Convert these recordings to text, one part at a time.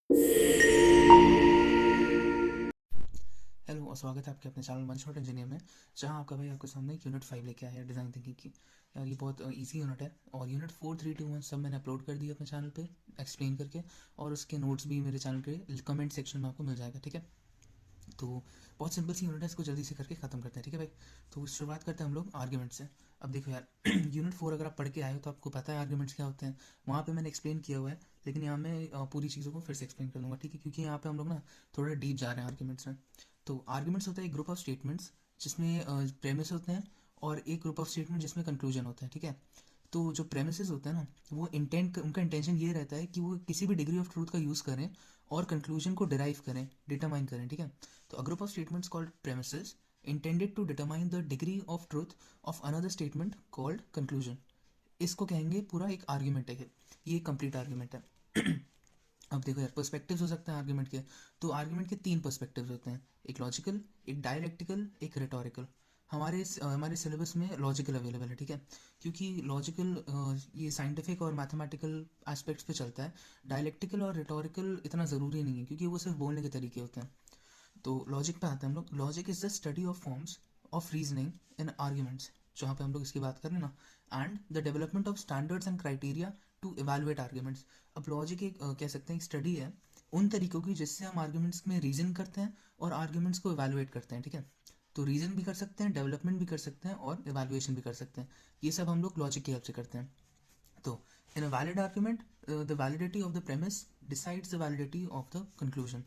Hello और स्वागत है आपके अपने चैनल वन शॉट इंजीनियर में। जहां आपका भाई आपके सामने यूनिट 5 लेके आया है डिज़ाइन थिंकिंग की। यार ये बहुत इजी यूनिट है और यूनिट 4, 3, 2, 1 सब मैंने अपलोड कर दिया अपने चैनल पे एक्सप्लेन करके। और उसके नोट्स भी मेरे चैनल के कमेंट सेक्शन में आपको मिल जाएगा, ठीक है। तो बहुत सिंपल सी यूनिट है, इसको जल्दी से करके ख़त्म करते हैं, ठीक है भाई। तो शुरुआत करते हैं हम लोग आर्ग्यूमेंट से। अब देखो यार यूनिट 4 अगर आप पढ़ के आए हो तो आपको पता है आर्ग्यूमेंट्स क्या होते हैं। वहाँ पे मैंने एक्सप्लेन किया हुआ है, लेकिन यहाँ मैं पूरी चीज़ों को फिर से एक्सप्लेन कर दूँगा, ठीक है, क्योंकि यहाँ पे हम लोग ना थोड़ा डीप जा रहे हैं आर्ग्यूमेंट्स में। तो आर्ग्यूमेंट्स होता है एक ग्रुप ऑफ स्टेटमेंट्स जिसमें प्रेमिस होते हैं, और एक ग्रुप ऑफ स्टेटमेंट जिसमें कंक्लूजन होता है, ठीक है। तो जो प्रेमिसेस होते हैं ना, वो इंटेंट उनका इंटेंशन ये रहता है कि वो किसी भी डिग्री ऑफ ट्रूथ का यूज़ करें और कंक्लूजन को डिराइव करें, डिटरमाइन करें, ठीक है। तो a group of statements called premises intended to determine the degree of truth of another statement called conclusion। इसको कहेंगे पूरा एक आर्ग्यूमेंट है, ये कंप्लीट आर्ग्यूमेंट है। अब देखो यार, पर्सपेक्टिव्स हो सकते हैं आर्ग्यूमेंट के। तो आर्ग्यूमेंट के तीन पर्सपेक्टिव्स होते हैं, एक लॉजिकल, एक डायलेक्टिकल, एक रिटोरिकल। हमारे सिलेबस में लॉजिकल अवेलेबल है, ठीक है, क्योंकि लॉजिकल ये साइंटिफिक और मैथमेटिकल एस्पेक्ट्स पे चलता है। डायलेक्टिकल और रिटोरिकल इतना ज़रूरी नहीं है, क्योंकि वो सिर्फ बोलने के तरीके होते हैं। तो लॉजिक पे आते हैं हम लोग। Logic is the study of forms of reasoning in arguments, जहाँ पे हम लोग इसकी बात करें ना, and the development of standards and criteria to evaluate arguments. अब लॉजिक एक कह सकते हैं एक स्टडी है उन तरीकों की जिससे हम आर्ग्यूमेंट्स में रीजन करते हैं और आर्ग्यूमेंट्स को इवेलुएट करते हैं, ठीक है। तो रीजन भी कर सकते हैं, डेवलपमेंट भी कर सकते हैं और इवेलुएशन भी कर सकते हैं। ये सब हम लोग लॉजिक की हेल्प से करते हैं। तो in a valid argument the validity of the premise decides the validity of the conclusion.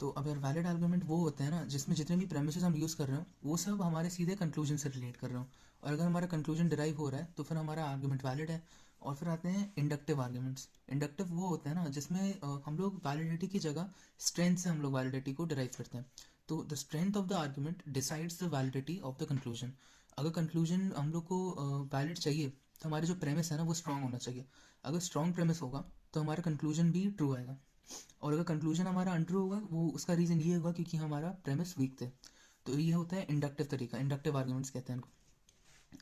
तो अब यार वैलिड आर्गुमेंट वो होते हैं ना जिसमें जितने भी प्रेमिसेस हम यूज़ कर रहे हो वो सब हमारे सीधे कंक्लूजन से रिलेट कर रहे हो, और अगर हमारा कंक्लूजन डिराइव हो रहा है तो फिर हमारा आर्गुमेंट वैलिड है। और फिर आते हैं इंडक्टिव आर्गुमेंट्स। इंडक्टिव वो होते हैं ना जिसमें हम लोग वैलिडिटी की जगह स्ट्रेंथ से हम लोग वैलिडिटी को डिराइव करते हैं। तो the strength of the argument decides the validity of the conclusion. अगर कंक्लूजन हम लोग को वैलिड चाहिए तो हमारे जो प्रेमिस है ना वो स्ट्रांग होना चाहिए। अगर स्ट्रांग प्रेमिस होगा तो हमारा कंक्लूजन भी ट्रू आएगा। और अगर कंक्लूजन हमारा अनट्रू होगा वो उसका रीज़न ये होगा क्योंकि हमारा प्रेमिस वीक थे। तो ये होता है इंडक्टिव तरीका, इंडक्टिव आर्ग्यूमेंट्स कहते हैं इनको।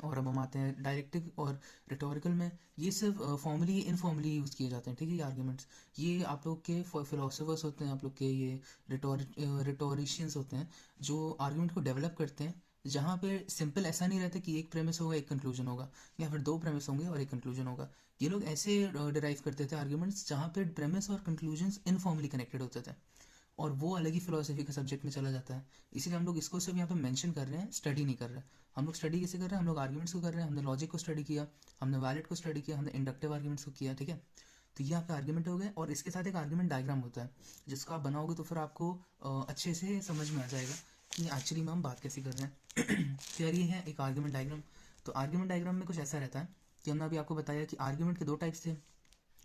और अब हम आते हैं डायरेक्टिव और रिटोरिकल में। ये सिर्फ फॉर्मली इनफॉर्मली यूज़ किए जाते हैं, ठीक है, ये आर्ग्यूमेंट्स। ये आप लोग के फिलोसोफर्स होते हैं, आप लोग के ये रिटोरिशियंस होते हैं जो आर्ग्यूमेंट को डेवलप करते हैं, जहाँ पे सिंपल ऐसा नहीं रहता कि एक प्रेमिस होगा एक कंक्लूजन होगा, या फिर दो प्रेमिस होंगे और एक कंक्लूजन होगा। ये लोग ऐसे डिराइव करते थे आर्ग्यूमेंट्स जहाँ पे प्रेमिस और कंक्लूजन्स इनफॉर्मली कनेक्टेड होते थे, और वो अलग ही फिलोसफी का सब्जेक्ट में चला जाता है। इसीलिए हम लोग इसको सिर्फ यहाँ पे मेंशन कर रहे हैं, स्टडी नहीं कर रहे हैं। हम लोग स्टडी कैसे कर रहे हैं, हम लोग आर्ग्यूमेंट्स को कर रहे हैं, हमने लॉजिक को स्टडी किया, हमने वैलिड को स्टडी किया, हमने इंडक्टिव आर्ग्यूमेंट्स को किया, ठीक है। तो ये यहाँ पे आर्ग्यूमेंट हो गए, और इसके साथ एक आर्ग्यूमेंट डायग्राम होता है जिसको आप बनाओगे तो फिर आपको अच्छे से समझ में आ जाएगा कि एक्चुअली में हम बात कैसे कर रहे हैं। तो यार ये है एक आर्ग्यूमेंट डायग्राम। तो आर्ग्यूमेंट डायग्राम में कुछ ऐसा रहता है कि हमने अभी आपको बताया कि आर्ग्यूमेंट के दो टाइप्स थे,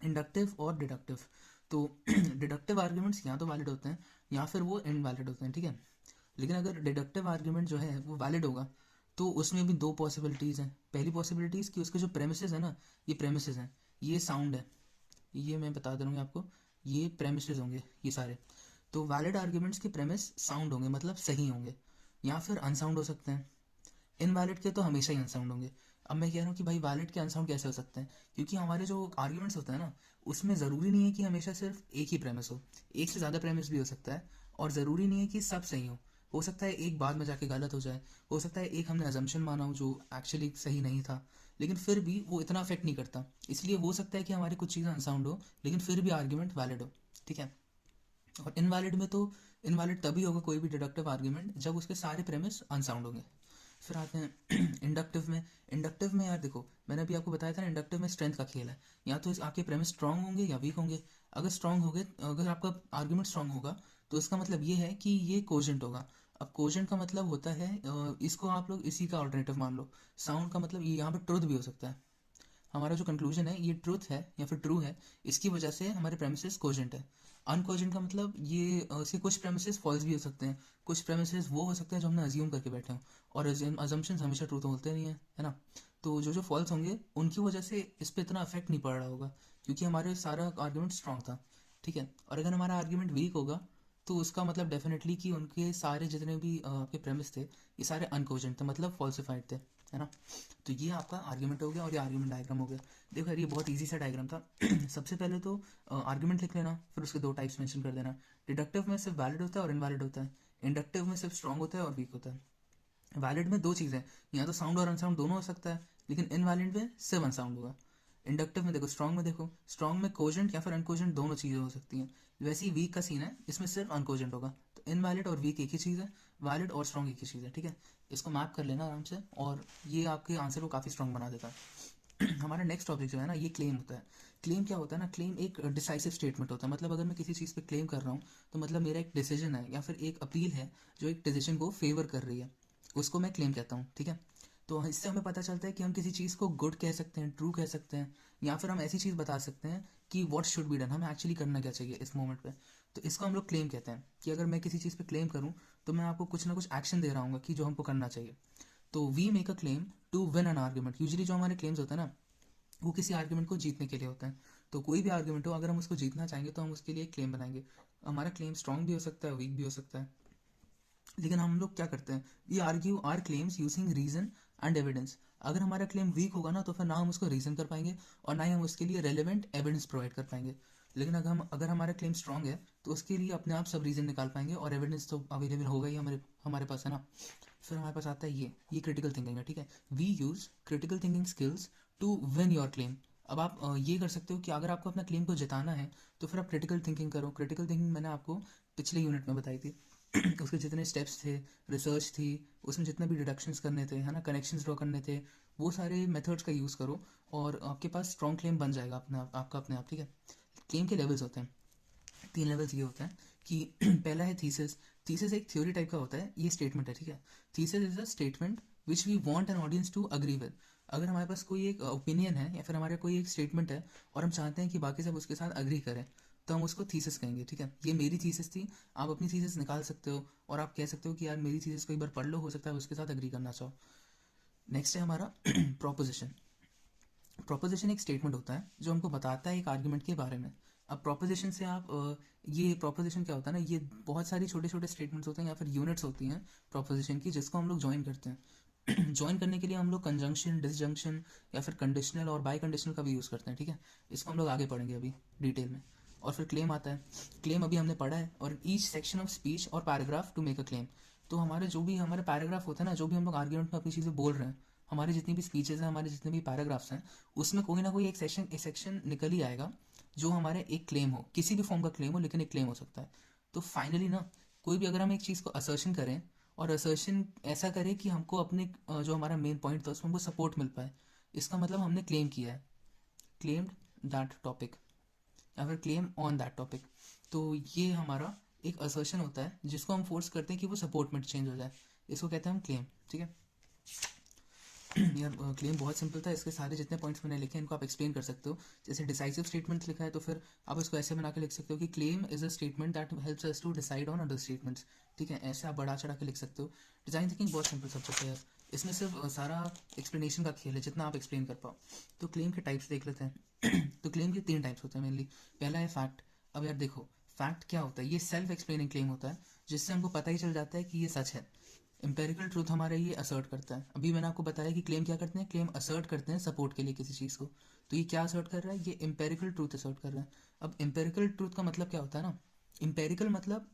इंडक्टिव और डिडक्टिव। तो डिडक्टिव आर्ग्यूमेंट्स या तो वैलिड होते हैं या फिर वो इनवैलिड होते हैं, ठीक है। लेकिन अगर डिडक्टिव आर्ग्यूमेंट जो है वो वैलिड होगा तो उसमें भी दो पॉसिबिलिटीज़ हैं। पहली पॉसिबिलिटीज़ कि उसके जो प्रेमिसेस है ना, ये प्रेमिसेस हैं, ये साउंड है, ये मैं बता दे रहा हूँ आपको, ये प्रेमिसेस होंगे ये सारे। तो वैलिड आर्ग्यूमेंट्स के प्रेमिस साउंड होंगे, मतलब सही होंगे, या फिर अनसाउंड हो सकते हैं। इनवैलिड के तो हमेशा ही अनसाउंड होंगे। अब मैं कह रहा हूँ कि भाई वैलिड के अनसाउंड कैसे हो सकते हैं, क्योंकि हमारे जो आर्ग्यूमेंट्स होते हैं ना उसमें ज़रूरी नहीं है कि हमेशा सिर्फ एक ही प्रेमिस हो, एक से ज़्यादा प्रेमिस भी हो सकता है। और ज़रूरी नहीं है कि सब सही हो सकता है एक बाद में जाके गलत हो जाए, हो सकता है एक हमने अजम्पशन माना हो जो एक्चुअली सही नहीं था, लेकिन फिर भी वो इतना अफेक्ट नहीं करता। इसलिए हो सकता है कि हमारी कुछ चीज़ें अनसाउंड हो लेकिन फिर भी आर्ग्यूमेंट वैलिड हो, ठीक है। और इनवैलिड में तो इनवैलिड तभी होगा कोई भी डिडक्टिव आर्ग्यूमेंट जब उसके सारे प्रेमिस अनसाउंड होंगे। फिर आते हैं इंडक्टिव में। इंडक्टिव में यार देखो, मैंने अभी आपको बताया था ना, इंडक्टिव में स्ट्रेंथ का खेल है। या तो आपके प्रेमिस स्ट्रांग होंगे या वीक होंगे। अगर स्ट्रांग होंगे, अगर आपका आर्ग्यूमेंट स्ट्रांग होगा तो इसका मतलब ये है कि ये कोजेंट होगा। अब कोजेंट का मतलब होता है इसको आप लोग इसी का ऑल्टरनेटिव मान लो। साउंड का मतलब ये यहाँ पर ट्रुथ भी हो सकता है। हमारा जो कंक्लूजन है ये ट्रूथ है या फिर ट्रू है, इसकी वजह से हमारे प्रेमिसेस कोजेंट है। अनकोजेंट का मतलब ये इसके कुछ प्रेमिसेस फॉल्स भी हो सकते हैं, कुछ प्रेमिसेस वो हो सकते हैं जो हमने अज्यूम करके बैठे हों, और अजम्पशन हमेशा ट्रूथ होते नहीं है ना। तो जो जो फॉल्स होंगे उनकी वजह से इस पर इतना इफेक्ट नहीं पड़ रहा होगा, क्योंकि हमारे सारा आर्ग्यूमेंट स्ट्रांग था, ठीक है। और अगर हमारा आर्ग्यूमेंट वीक होगा तो उसका मतलब डेफिनेटली कि उनके सारे जितने भी आपके प्रेमिस थे ये सारे अनकोजेंट थे, मतलब फॉल्सिफाइड थे। है ना। तो ये आपका आर्ग्यूमेंट हो गया और ये आर्ग्यूमेंट डायग्राम हो गया। देखो यार ये बहुत ईजी सा डायग्राम था। सबसे पहले तो आर्ग्यूमेंट लिख लेना, फिर उसके दो टाइप्स मेंशन कर देना। डिडक्टिव में सिर्फ वैलिड होता है और इनवैलिड होता है, इंडक्टिव में सिर्फ स्ट्रॉन्ग होता है और वीक होता है। वैलिड में दो चीज़ें, या तो साउंड और अनसाउंड दोनों हो सकता है, लेकिन इनवैलिड में सिर्फ अनसाउंड होगा। इंडक्टिव में देखो, स्ट्रॉन्ग में देखो, स्ट्रॉन्ग में कोजेंट या फिर अनकोजेंट दोनों चीज़ें हो सकती हैं। वैसे ही वीक का सीन है, इसमें सिर्फ अनकोजेंट होगा। तो इनवैलिड और वीक एक ही चीज़ है, वैलिड और स्ट्रॉन्ग एक ही चीज़ है, ठीक है। इसको मैप कर लेना आराम से, और ये आपके आंसर को काफ़ी स्ट्रॉन्ग बना देता है। हमारा नेक्स्ट टॉपिक जो है ना, ये क्लेम होता है। क्लेम क्या होता है ना, क्लेम एक डिसाइसिव स्टेटमेंट होता है। मतलब अगर मैं किसी चीज़ पे क्लेम कर रहा हूँ, तो मतलब मेरा एक डिसीजन है या फिर एक अपील है जो एक डिसीजन को फेवर कर रही है, उसको मैं क्लेम कहता हूँ, ठीक है। तो इससे हमें पता चलता है कि हम किसी चीज़ को गुड कह सकते हैं, ट्रू कह सकते हैं, या फिर हम ऐसी चीज़ बता सकते हैं कि व्हाट शुड बी डन, हमें एक्चुअली करना क्या चाहिए इस मोमेंट पे। तो इसको हम लोग क्लेम कहते हैं कि अगर मैं किसी चीज़ पे क्लेम करूँ, तो मैं आपको कुछ ना कुछ एक्शन दे रहा हूँ कि जो हमको करना चाहिए। तो we make a claim to win an argument. Usually जो हमारे क्लेम्स होते हैं ना, वो किसी आर्ग्यूमेंट को जीतने के लिए होते हैं। तो कोई भी आर्ग्यूमेंट हो, अगर हम उसको जीतना चाहेंगे तो हम उसके लिए एक क्लेम बनाएंगे। हमारा क्लेम स्ट्रॉन्ग भी हो सकता है, वीक भी हो सकता है, लेकिन हम लोग क्या करते हैं, we argue our claims using reason and evidence. अगर हमारा क्लेम वीक होगा ना, तो फिर ना हम उसको रीजन कर पाएंगे और ना ही हम उसके लिए रेलिवेंट एविडेंस प्रोवाइड कर पाएंगे। लेकिन अगर हमारा क्लेम स्ट्रॉन्ग है, तो उसके लिए अपने आप सब रीजन निकाल पाएंगे और एविडेंस तो अवेलेबल होगा ही हमारे हमारे पास, है ना। फिर हमारे पास आता है ये क्रिटिकल थिंकिंग है, ठीक है। We use critical thinking skills to win your claim. अब आप ये कर सकते हो कि अगर आपको अपना क्लेम को जिताना है, तो फिर आप क्रिटिकल थिंकिंग करो। क्रिटिकल थिंकिंग मैंने आपको पिछले यूनिट में बताई थी। उसके जितने स्टेप्स थे, रिसर्च थी, उसमें जितने भी डिडक्शंस करने थे, है ना, कनेक्शंस ड्रॉ करने थे, वो सारे मेथड्स का यूज़ करो और आपके पास स्ट्रॉन्ग क्लेम बन जाएगा अपने आप, ठीक है। क्लेम के लेवल्स होते हैं, 3 लेवल्स ये होते हैं कि पहला है थीसिस। थीसिस एक थ्योरी टाइप का होता है, ये स्टेटमेंट है, ठीक है। Thesis is a statement which we want an audience to agree with. अगर हमारे पास कोई एक ओपिनियन है या फिर हमारे कोई एक स्टेटमेंट है और हम चाहते हैं कि बाकी सब उसके साथ अग्री करें, तो हम उसको थीसिस कहेंगे, ठीक है। ये मेरी थीसिस थी, आप अपनी थीसिस निकाल सकते हो और आप कह सकते हो कि यार मेरी थीसिस को एक बार पढ़ लो, हो सकता है उसके साथ अग्री करना चाहो। नेक्स्ट है हमारा प्रोपोजिशन। प्रोपोजिशन एक स्टेटमेंट होता है जो हमको बताता है एक आर्ग्यूमेंट के बारे में। अब प्रोपोजिशन से आप ये प्रोपोजिशन क्या होता है ना, ये बहुत सारी छोटे छोटे स्टेटमेंट्स होते हैं या फिर यूनिट्स होती हैं प्रोपोजिशन की, जिसको हम लोग ज्वाइन करते हैं। ज्वाइन करने के लिए हम लोग कंजंक्शन, डिसजंक्शन या फिर कंडीशनल और बाई कंडीशनल का भी यूज़ करते हैं, ठीक है। इसको हम लोग आगे पढ़ेंगे अभी डिटेल में। और फिर क्लेम आता है। क्लेम अभी हमने पढ़ा है, और ईच सेक्शन ऑफ स्पीच और paragraph to make a claim. तो हमारे जो भी हमारे पैराग्राफ होते हैं ना, जो भी हम लोग आर्ग्यूमेंट में अपनी चीज़ें बोल रहे हैं, हमारी जितनी भी स्पीचेज हैं, हमारे जितने भी पैराग्राफ्स हैं, उसमें कोई ना कोई एक सेक्शन निकल ही आएगा जो हमारे एक क्लेम हो, किसी भी फॉर्म का क्लेम हो, लेकिन एक क्लेम हो सकता है। तो फाइनली ना, कोई भी अगर हम एक चीज़ को असर्शन करें और असर्शन ऐसा करें कि हमको अपने जो हमारा मेन पॉइंट था उसमें हमको सपोर्ट मिल पाए, इसका मतलब हमने क्लेम किया है, क्लेम्ड दैट टॉपिक या फिर क्लेम ऑन दैट टॉपिक। तो ये हमारा एक असर्शन होता है जिसको हम फोर्स करते हैं कि वो सपोर्ट में चेंज हो जाए, इसको कहते हैं हम क्लेम, ठीक है। यार क्लेम बहुत सिंपल था, इसके सारे जितने पॉइंट्स मैंने लिखे हैं इनको आप एक्सप्लेन कर सकते हो। जैसे डिसाइसिव स्टेटमेंट लिखा है, तो फिर आप इसको ऐसे बना के लिख सकते हो कि claim is a statement that helps us to decide on other statements, ठीक है। ऐसे आप बढ़ा चढ़ा के लिख सकते हो। डिज़ाइन थिंकिंग बहुत सिंपल सब्जेक्ट है यार, इसमें सिर्फ सारा एक्सप्लेनेशन का खेल है, जितना आप एक्सप्लेन कर पाओ। तो क्लेम के टाइप्स देख लेते हैं। तो क्लेम के 3 टाइप्स होते हैं मेनली। पहला है फैक्ट। अब यार देखो, फैक्ट क्या होता है, ये सेल्फ एक्सप्लेनिंग क्लेम होता है, जिससे हमको पता ही चल जाता है कि ये सच है। एम्पेरिकल ट्रूथ हमारे ये असर्ट करता है। अभी मैंने आपको बताया कि क्लेम क्या करते हैं, क्लेम असर्ट करते हैं सपोर्ट के लिए किसी चीज़ को। तो ये क्या असर्ट कर रहा है, ये एम्पेरिकल ट्रूथ असर्ट कर रहा है। अब एम्पेरिकल ट्रूथ का मतलब क्या होता है ना, एम्पेरिकल मतलब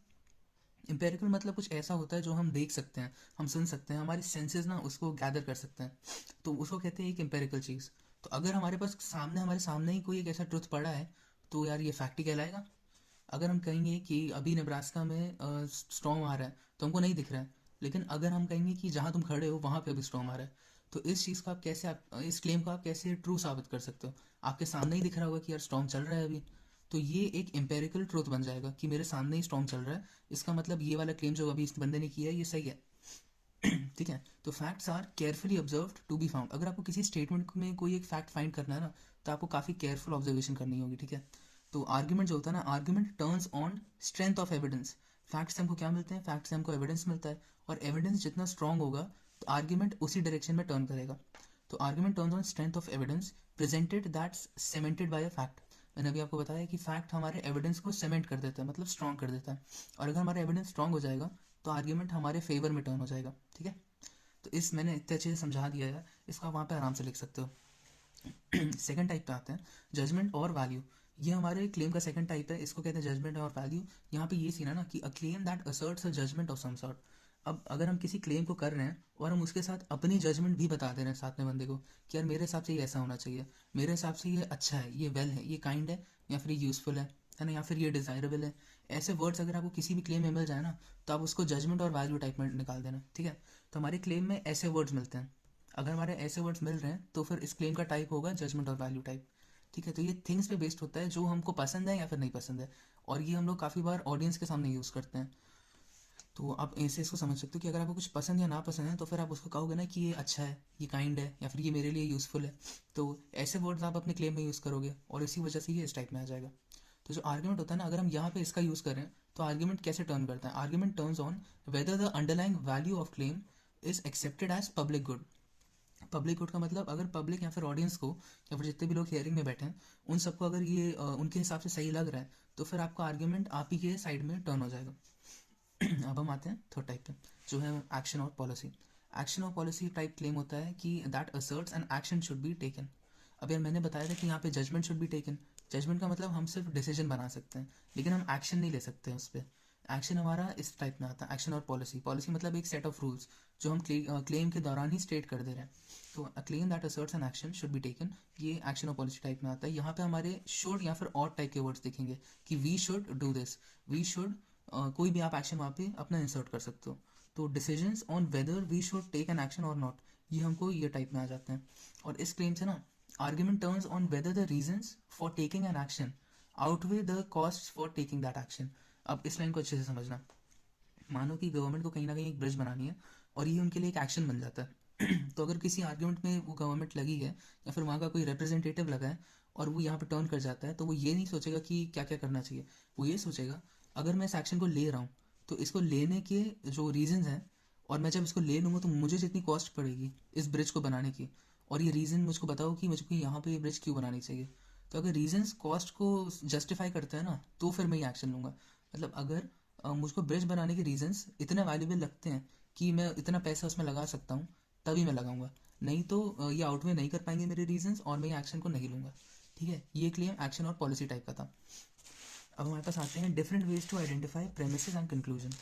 एम्पेरिकल मतलब कुछ ऐसा होता है जो हम देख सकते हैं, हम सुन सकते हैं, हमारे सेंसेस ना उसको गैदर कर सकते हैं, तो उसको कहते हैं एक एम्पेरिकल चीज़। तो अगर हमारे सामने ही कोई एक ऐसा ट्रुथ पड़ा है, तो यार ये फैक्ट ही कहलाएगा। अगर हम कहेंगे कि अभी नेब्रास्का में स्टॉर्म आ रहा है, तो हमको नहीं दिख रहा है, लेकिन अगर हम कहेंगे कि जहाँ तुम खड़े हो वहाँ पे अभी स्टॉर्म आ रहा है, तो इस चीज़ को इस क्लेम को आप कैसे ट्रू साबित कर सकते हो। आपके सामने ही दिख रहा होगा कि यार स्टॉर्म चल रहा है अभी, तो ये एक एम्पेरिकल ट्रूथ बन जाएगा कि मेरे सामने ही स्टॉर्म चल रहा है, इसका मतलब ये वाला क्लेम जो अभी इस बंदे ने किया है ये सही है। ठीक है। तो facts are carefully observed to be found. अगर आपको किसी स्टेटमेंट में कोई एक फैक्ट फाइंड करना है ना, तो आपको काफ़ी केयरफुल ऑब्जर्वेशन करनी होगी, ठीक है। तो आर्ग्यूमेंट जो होता है ना, argument turns on strength of evidence. Facts से हमको क्या मिलते हैं, फैक्ट्स से हमको एविडेंस मिलता है, और एविडेंस जितना स्ट्रांग होगा तो आर्ग्यूमेंट उसी डायरेक्शन में टर्न करेगा। तो argument turns on strength of evidence presented that's cemented by a fact. मैंने अभी आपको बताया कि फैक्ट हमारे एविडेंस को सीमेंट कर देता है, मतलब स्ट्रांग कर देता है, और अगर हमारा एविडेंस स्ट्रांग हो जाएगा तो आर्ग्यूमेंट हमारे फेवर में टर्न हो जाएगा, ठीक है। तो इस मैंने इतने अच्छे से समझा दिया है, इसको आप वहाँ पे आराम से लिख सकते हो। सेकंड टाइप पे आते हैं, जजमेंट और वैल्यू। ये हमारे क्लेम का सेकंड टाइप है, इसको कहते हैं जजमेंट और वैल्यू। यहाँ पे ये सीन है ना कि a claim that asserts a judgement of some sort. अब अगर हम किसी क्लेम को कर रहे हैं और हम उसके साथ अपनी जजमेंट भी बता दे रहे हैं साथ में बंदे को कि यार मेरे हिसाब से ये ऐसा होना चाहिए, मेरे हिसाब से ये अच्छा है, ये वेल है, ये काइंड है, या फिर ये यूज़फुल है ना, या फिर ये डिज़ायरेबल है। ऐसे वर्ड्स अगर आपको किसी भी क्लेम में मिल जाए ना, तो आप उसको जजमेंट और वैल्यू टाइप में निकाल देना, ठीक है। तो हमारे क्लेम में ऐसे वर्ड्स मिलते हैं, अगर हमारे ऐसे वर्ड्स मिल रहे हैं तो फिर इस क्लेम का टाइप होगा जजमेंट और वैल्यू टाइप, ठीक है। तो ये थिंग्स पे बेस्ड होता है, जो हमको पसंद है या फिर नहीं पसंद है, और ये हम लोग काफ़ी बार ऑडियंस के सामने यूज़ करते हैं। तो आप ऐसे इसको समझ सकते हो कि अगर आपको कुछ पसंद या ना पसंद है तो फिर आप उसको कहोगे ना कि ये अच्छा है, ये काइंड है, या फिर ये मेरे लिए यूज़फुल है। तो ऐसे वर्ड्स आप अपने क्लेम में यूज़ करोगे और इसी वजह से ये इस टाइप में आ जाएगा। तो जो आर्ग्यूमेंट होता है ना, अगर हम यहाँ पे इसका यूज़ करें तो आर्ग्यूमेंट कैसे टर्न करता है, argument turns on whether the underlying value of claim is accepted as public good. Public good का मतलब अगर पब्लिक या फिर ऑडियंस को, या फिर जितने भी लोग हियरिंग में बैठे हैं, उन सबको अगर ये उनके हिसाब से सही लग रहा है, तो फिर आपका आर्ग्यूमेंट आप ही के साइड में टर्न हो जाएगा। अब हम आते हैं थर्ड टाइप पे, जो है एक्शन और पॉलिसी। एक्शन और पॉलिसी टाइप क्लेम होता है कि that asserts an action should be taken. अब यार मैंने बताया था कि यहाँ पे judgement should be taken. Judgement का मतलब हम सिर्फ डिसीजन बना सकते हैं, लेकिन हम एक्शन नहीं ले सकते हैं उस पर। एक्शन हमारा इस टाइप में आता है, एक्शन और पॉलिसी। पॉलिसी मतलब एक सेट ऑफ रूल्स जो हम क्लेम के दौरान ही स्टेट कर दे रहे हैं। तो अ claim that asserts an action should be taken, ये एक्शन और पॉलिसी टाइप में आता है। यहाँ पे हमारे शुड या फिर और टाइप के वर्ड्स दिखेंगे कि we should do this, we should, कोई भी आप एक्शन वहाँ पे अपना इंसर्ट कर सकते हो। तो decisions on whether we should take an action और नॉट, ये हमको ये टाइप में आ जाते हैं। और इस क्लेम से ना argument turns on whether the reasons for taking an action outweigh the cost for taking that action. अब इस लाइन को अच्छे से समझना। मानो कि गवर्नमेंट को कहीं ना कहीं एक ब्रिज बनानी है और ये उनके लिए एक एक्शन बन जाता है। तो अगर किसी आर्ग्यूमेंट में वो गवर्नमेंट लगी है या फिर वहाँ का कोई रिप्रेजेंटेटिव लगा है और वो यहाँ पे टर्न कर जाता है, तो वो ये नहीं सोचेगा कि क्या क्या करना चाहिए। वो ये सोचेगा अगर मैं इस एक्शन को ले रहा हूँ तो इसको लेने के जो रीजंस हैं, और मैं जब इसको ले लूँगा तो मुझे जितनी कॉस्ट पड़ेगी इस ब्रिज को बनाने की, और ये रीज़न मुझको बताओ कि मुझको यहाँ पे ये ब्रिज क्यों बनानी चाहिए। तो अगर रीजंस कॉस्ट को जस्टिफाई करते हैं ना, तो फिर मैं ये एक्शन लूँगा। मतलब अगर मुझको ब्रिज बनाने के रीजंस इतने वैल्यूबल लगते हैं कि मैं इतना पैसा उसमें लगा सकता हूँ, तभी मैं लगाऊंगा। नहीं तो ये आउटवे नहीं कर पाएंगे मेरे रीजंस और मैं ये एक्शन को नहीं लूँगा, ठीक है। ये क्लेम एक्शन और पॉलिसी टाइप का था। अब हमारे पास आते हैं different ways to identify premises and conclusion.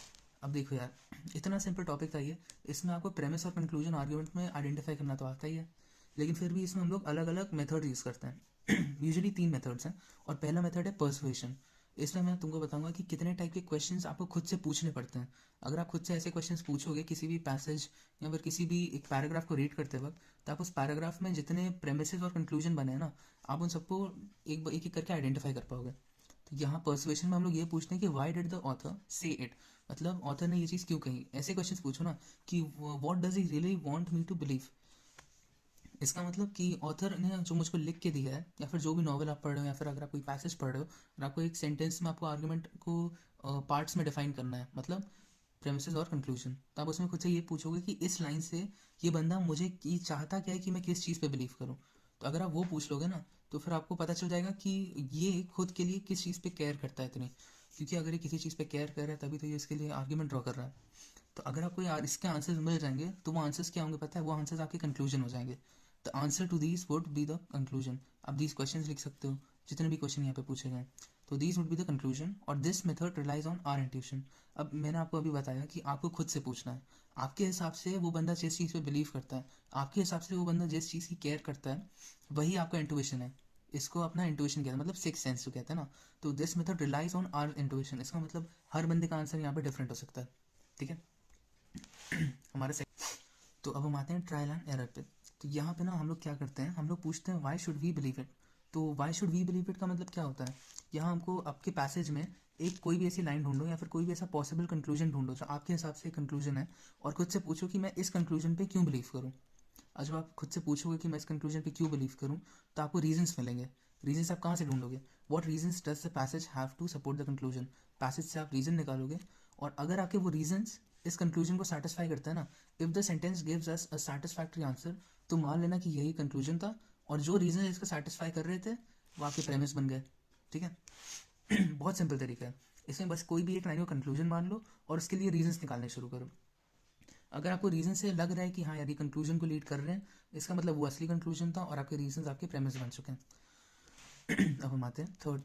अब देखो यार, इतना सिंपल टॉपिक था ये, इसमें आपको प्रेमिस और कंक्लूजन आर्ग्यूमेंट में आइडेंटिफाई करना तो आता ही है, लेकिन फिर भी इसमें हम लोग अलग अलग मेथड यूज़ करते हैं। यूजुअली 3 मेथड्स हैं, और पहला मेथड है पर्सुएशन। इसमें मैं तुमको बताऊंगा कि कितने टाइप के क्वेश्चंस आपको खुद से पूछने पड़ते हैं। अगर आप खुद से ऐसे क्वेश्चंस पूछोगे किसी भी पैसेज या फिर किसी भी एक पैराग्राफ को रीड करते वक्त, तो आप उस पैराग्राफ में जितने प्रेमिसेस और कंक्लूजन बने हैं ना, आप उन सबको एक एक करके आइडेंटिफाई कर पाओगे। तो यहाँ पर्सुएशन में हम लोग ये पूछते हैं कि वाई डिड द ऑथर से इट, मतलब ऑथर ने ये चीज़ क्यों कही। ऐसे क्वेश्चंस पूछो ना कि what does he really want me to believe. इसका मतलब कि ऑथर ने जो मुझको लिख के दिया है, या फिर जो भी नॉवल आप पढ़ रहे हो, या फिर अगर आप कोई पैसेज पढ़ रहे हो और आपको एक सेंटेंस में आपको आर्गुमेंट को पार्ट्स में डिफाइन करना है, मतलब प्रेमिसेस और कंक्लूजन, तो आप उसमें खुद से ये पूछोगे कि इस लाइन से ये बंदा मुझे ये चाहता क्या है कि मैं किस चीज़ पे बिलीव करूँ। तो अगर आप वो पूछ लोगे ना, तो फिर आपको पता चल जाएगा कि ये खुद के लिए किस चीज़ पे केयर करता है इतनी। क्योंकि अगर ये किसी चीज़ पे केयर कर रहा है तभी तो ये इसके लिए आर्ग्यूमेंट ड्रॉ कर रहा है। तो अगर आपको यार इसके आंसर्स मिल जाएंगे तो वो आंसर्स क्या होंगे पता है, वो आंसर्स आपके कंक्लूजन हो जाएंगे। The answer to these would be the conclusion. आप दीज क्वेश्चंस लिख सकते हो, जितने भी क्वेश्चन यहाँ पे पूछे गए, तो these would be the conclusion, और this method relies on our intuition. अब मैंने आपको अभी बताया कि आपको खुद से पूछना है, आपके हिसाब से वो बंदा जिस चीज़ पे बिलीव करता है, आपके हिसाब से वो बंदा जिस चीज़ की केयर करता है, वही आपका इंट्यूशन है। इसको अपना इंट्यूशन कहते हैं, मतलब सिक्स सेंस जो कहते हैं ना। तो this method relies on our intuition, इसका मतलब हर बंदे का आंसर यहाँ पे डिफरेंट हो सकता है, ठीक है। हमारे से तो अब हम आते हैं ट्रायल एंड एरर पे। तो यहाँ पे ना हम लोग क्या करते हैं, हम लोग पूछते हैं why should we believe it. तो why should we believe it का मतलब क्या होता है, यहाँ हमको आपके पैसेज में एक कोई भी ऐसी लाइन ढूंढो या फिर कोई भी ऐसा पॉसिबल कंक्लूजन ढूंढो जो आपके हिसाब से कंक्लूजन है, और खुद से पूछो कि मैं इस कंक्लूजन पे क्यों बिलीव करूँ। और जब आप खुद से पूछोगे कि मैं इस कंक्लूजन पे क्यों बिलीव करूँ, तो आपको रीजंस मिलेंगे। रीजंस आप कहाँ से ढूंढोगे, what reasons does the passage have to support the conclusion. Passage से आप रीजन निकालोगे, और अगर आपके वो रीजंस इस कंक्लूजन को सेटिस्फाई करता है ना, if the sentence gives us a satisfactory answer, तो मान लेना कि यही कंक्लूजन था, और जो रीजन इसको सेटिस्फाई कर रहे थे वो आपके प्रेमिस बन गए, ठीक है। बहुत सिंपल तरीका है, इसमें बस कोई भी एक लाइन को कंक्लूजन मान लो और उसके लिए रीजंस निकालने शुरू करो। अगर आपको रीज़न से लग रहा है कि हाँ यार ये कंक्लूजन को लीड कर रहे हैं, इसका मतलब वो असली कंक्लूजन था और आपके रीजंस आपके प्रेमिस बन चुके हैं। अब हम आते हैं थर्ड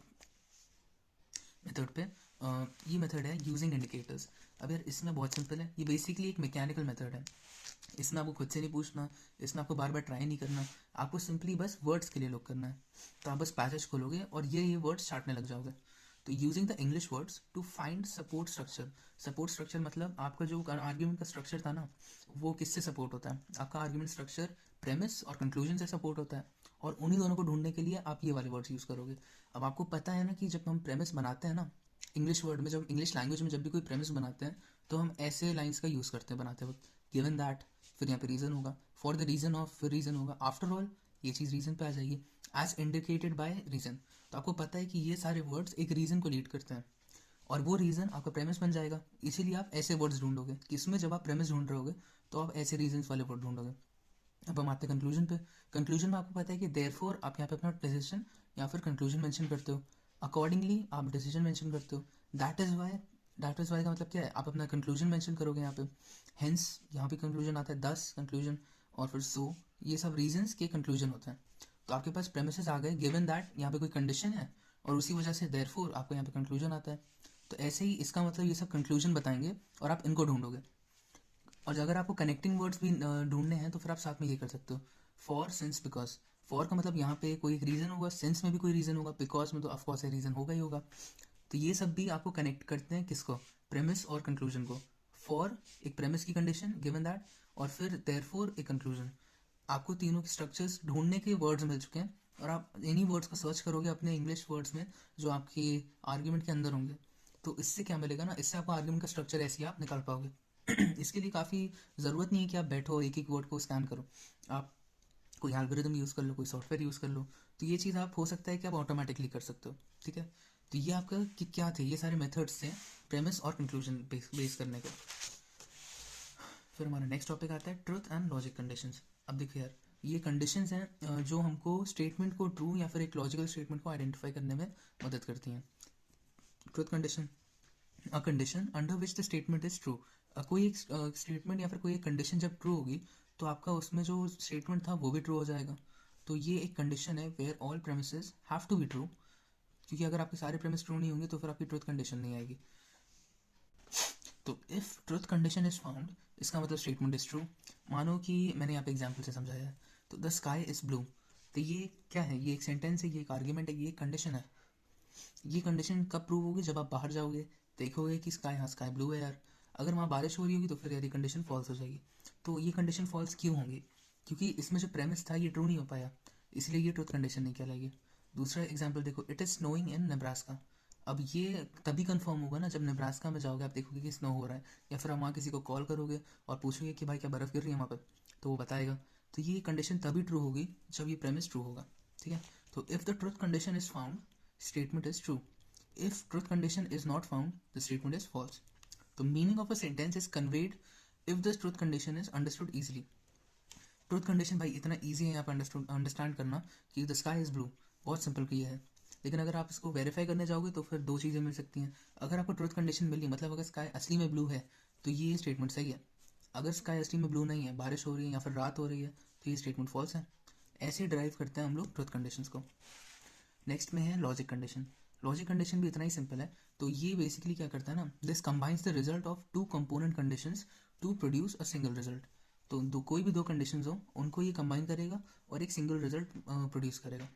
मेथड पे। ये मेथड है यूजिंग इंडिकेटर्स। अब यार इसमें बहुत सिंपल है, ये बेसिकली एक मैकेनिकल मेथड है। इसमें आपको खुद से नहीं पूछना, इसमें आपको बार बार ट्राई नहीं करना, आपको सिंपली बस वर्ड्स के लिए लुक करना है। तो आप बस पैसेज खोलोगे और ये वर्ड्स चाटने लग जाओगे। तो using the English words to find support structure. Support structure मतलब आपका जो आर्ग्यूमेंट का स्ट्रक्चर था ना, वो किससे सपोर्ट होता है? आपका आर्ग्यूमेंट स्ट्रक्चर प्रेमिस और कंक्लूजन से सपोर्ट होता है, और उन्हीं दोनों को ढूंढने के लिए आप ये वाले वर्ड्स यूज़ करोगे। अब आपको पता है ना कि जब हम प्रेमिस बनाते हैं ना, इंग्लिश वर्ड में, जब इंग्लिश लैंग्वेज में जब भी कोई प्रेमिस बनाते हैं तो हम ऐसे लाइन्स का यूज़ करते हैं बनाते वक्त। गिवन दैट, फिर यहाँ पे रीज़न होगा, फॉर द रीज़न ऑफ, फिर रीज़न होगा, आफ्टर ऑल, ये चीज़ रीज़न पे आ जाएगी, एज इंडिकेटेड बाय रीज़न। तो आपको पता है कि ये सारे वर्ड्स एक रीज़न को लीड करते हैं और वो रीज़न आपका प्रेमिस बन जाएगा। इसीलिए आप ऐसे वर्ड्स ढूंढोगे, किसमें जब आप प्रेमिस ढूंढ रहे होगे तो आप ऐसे रीजंस वाले वर्ड ढूंढोगे। अब हम आते हैं कंक्लूजन पे। कंक्लूजन में आपको पता है कि देयरफॉर आप यहाँ पे अपना डिसीजन या फिर कंक्लूजन मेंशन करते हो, अकॉर्डिंगली आप डिसीजन मेंशन करते हो, दैट इज़ वाई का मतलब क्या है? आप अपना कंक्लूजन मेंशन करोगे यहाँ पे। हेंस यहाँ पे कंक्लूजन आता है, दस कंक्लूजन, और फिर सो, ये सब रीजंस के कंक्लूजन होते हैं। तो आपके पास प्रेमिसेस आ गए, गिवन दैट यहाँ पे कोई कंडीशन है और उसी वजह से देयरफॉर आपको यहाँ पे कंक्लूजन आता है। तो ऐसे ही इसका मतलब ये सब कंक्लूजन बताएंगे और आप इनको ढूंढोगे। और अगर आपको कनेक्टिंग वर्ड्स भी ढूंढने हैं तो फिर आप साथ में ये कर सकते हो, फॉर, सिंस, बिकॉज। फॉर का मतलब यहाँ पे कोई एक रीज़न होगा, सिंस में भी कोई रीज़न होगा, बिकॉज में तो ऑफकोर्स एक रीज़न होगा ही होगा। तो ये सब भी आपको कनेक्ट करते हैं किसको? प्रेमिस और कंक्लूजन को। फॉर एक प्रेमिस की कंडीशन, गिवन दैट, और फिर देयरफॉर एक कंक्लूजन। आपको तीनों के स्ट्रक्चर्स ढूंढने के वर्ड्स मिल चुके हैं और आप इन्हीं वर्ड्स को सर्च करोगे अपने इंग्लिश वर्ड्स में जो आपके आर्ग्यूमेंट के अंदर होंगे। तो इससे क्या मिलेगा ना, इससे आपको आर्ग्यूमेंट का स्ट्रक्चर ऐसे ही आप निकाल पाओगे। इसके लिए काफ़ी ज़रूरत नहीं है कि आप बैठो एक एक वर्ड को स्कैन करो। आप कोई एल्गोरिदम यूज़ कर लो, कोई सॉफ्टवेयर यूज़ कर लो, तो ये चीज़ आप हो सकता है कि आप ऑटोमेटिकली कर सकते हो। ठीक है, तो ये आपका कि क्या थे, ये सारे मेथड्स थे प्रेमिस और कंक्लूजन बेस करने के। फिर हमारा नेक्स्ट टॉपिक आता है ट्रुथ एंड लॉजिक कंडीशंस। अब देखिए यार, ये कंडीशंस हैं जो हमको स्टेटमेंट को ट्रू या फिर एक लॉजिकल स्टेटमेंट को आइडेंटिफाई करने में मदद करती हैं। Truth condition, a condition under which the statement is true. कोई एक स्टेटमेंट या फिर कोई एक कंडीशन जब ट्रू होगी तो आपका उसमें जो स्टेटमेंट था वो भी ट्रू हो जाएगा। तो ये एक कंडीशन है where all premises have to be true, क्योंकि अगर आपके सारे प्रेमिस ट्रू नहीं होंगे तो फिर आपकी ट्रुथ कंडीशन नहीं आएगी। तो if truth condition is found, इसका मतलब स्टेटमेंट इज ट्रू। मानो कि मैंने यहाँ पे एग्जाम्पल से समझाया है, तो द स्काई इज ब्लू। तो ये क्या है? ये एक सेंटेंस है, ये एक आर्ग्यूमेंट है, ये एक कंडीशन है। ये कंडीशन कब प्रूव होगी? जब आप बाहर जाओगे, देखोगे कि स्काई, हाँ स्काई ब्लू है यार। अगर वहाँ बारिश हो रही होगी तो फिर यार ये कंडीशन फॉल्स हो जाएगी। तो ये कंडीशन फॉल्स क्यों होंगी? क्योंकि इसमें जो प्रेमिस था ये ट्रू नहीं हो पाया, इसलिए ये ट्रुथ कंडीशन नहीं कहलाएगी। दूसरा एग्जाम्पल देखो, it is snowing in Nebraska. अब ये तभी कंफर्म होगा ना जब नेब्रास्का में जाओगे, आप देखोगे कि स्नो हो रहा है, या फिर आप वहाँ किसी को कॉल करोगे और पूछोगे कि भाई क्या बर्फ़ गिर रही है वहाँ पर, तो वो बताएगा। तो ये कंडीशन तभी ट्रू होगी जब ये प्रेमिस ट्रू होगा। ठीक है, तो if the truth condition is found, statement is true. If truth condition is not found, the statement is false. The meaning of a sentence is conveyed if the truth condition is understood easily. Truth condition भाई इतना easy है यहाँ पर understand करना कि the sky is blue, बहुत simple किया है। लेकिन अगर आप इसको वेरीफाई करने जाओगे तो फिर दो चीज़ें मिल सकती हैं। अगर आपको ट्रूथ कंडीशन मिली, मतलब अगर स्काई असली में ब्लू है तो ये स्टेटमेंट सही है। अगर स्काई असली में ब्लू नहीं है, बारिश हो रही है या फिर रात हो रही है, तो ये स्टेटमेंट फॉल्स है। ऐसे ड्राइव करते हैं हम लोग ट्रूथ कंडीशंस को। नेक्स्ट में है लॉजिक कंडीशन। लॉजिक कंडीशन भी इतना ही सिंपल है। तो ये बेसिकली क्या करता है ना, this combines the result of two component conditions to produce a single result. तो कोई भी दो कंडीशंस हो उनको ये कंबाइन करेगा और एक सिंगल रिजल्ट प्रोड्यूस करेगा।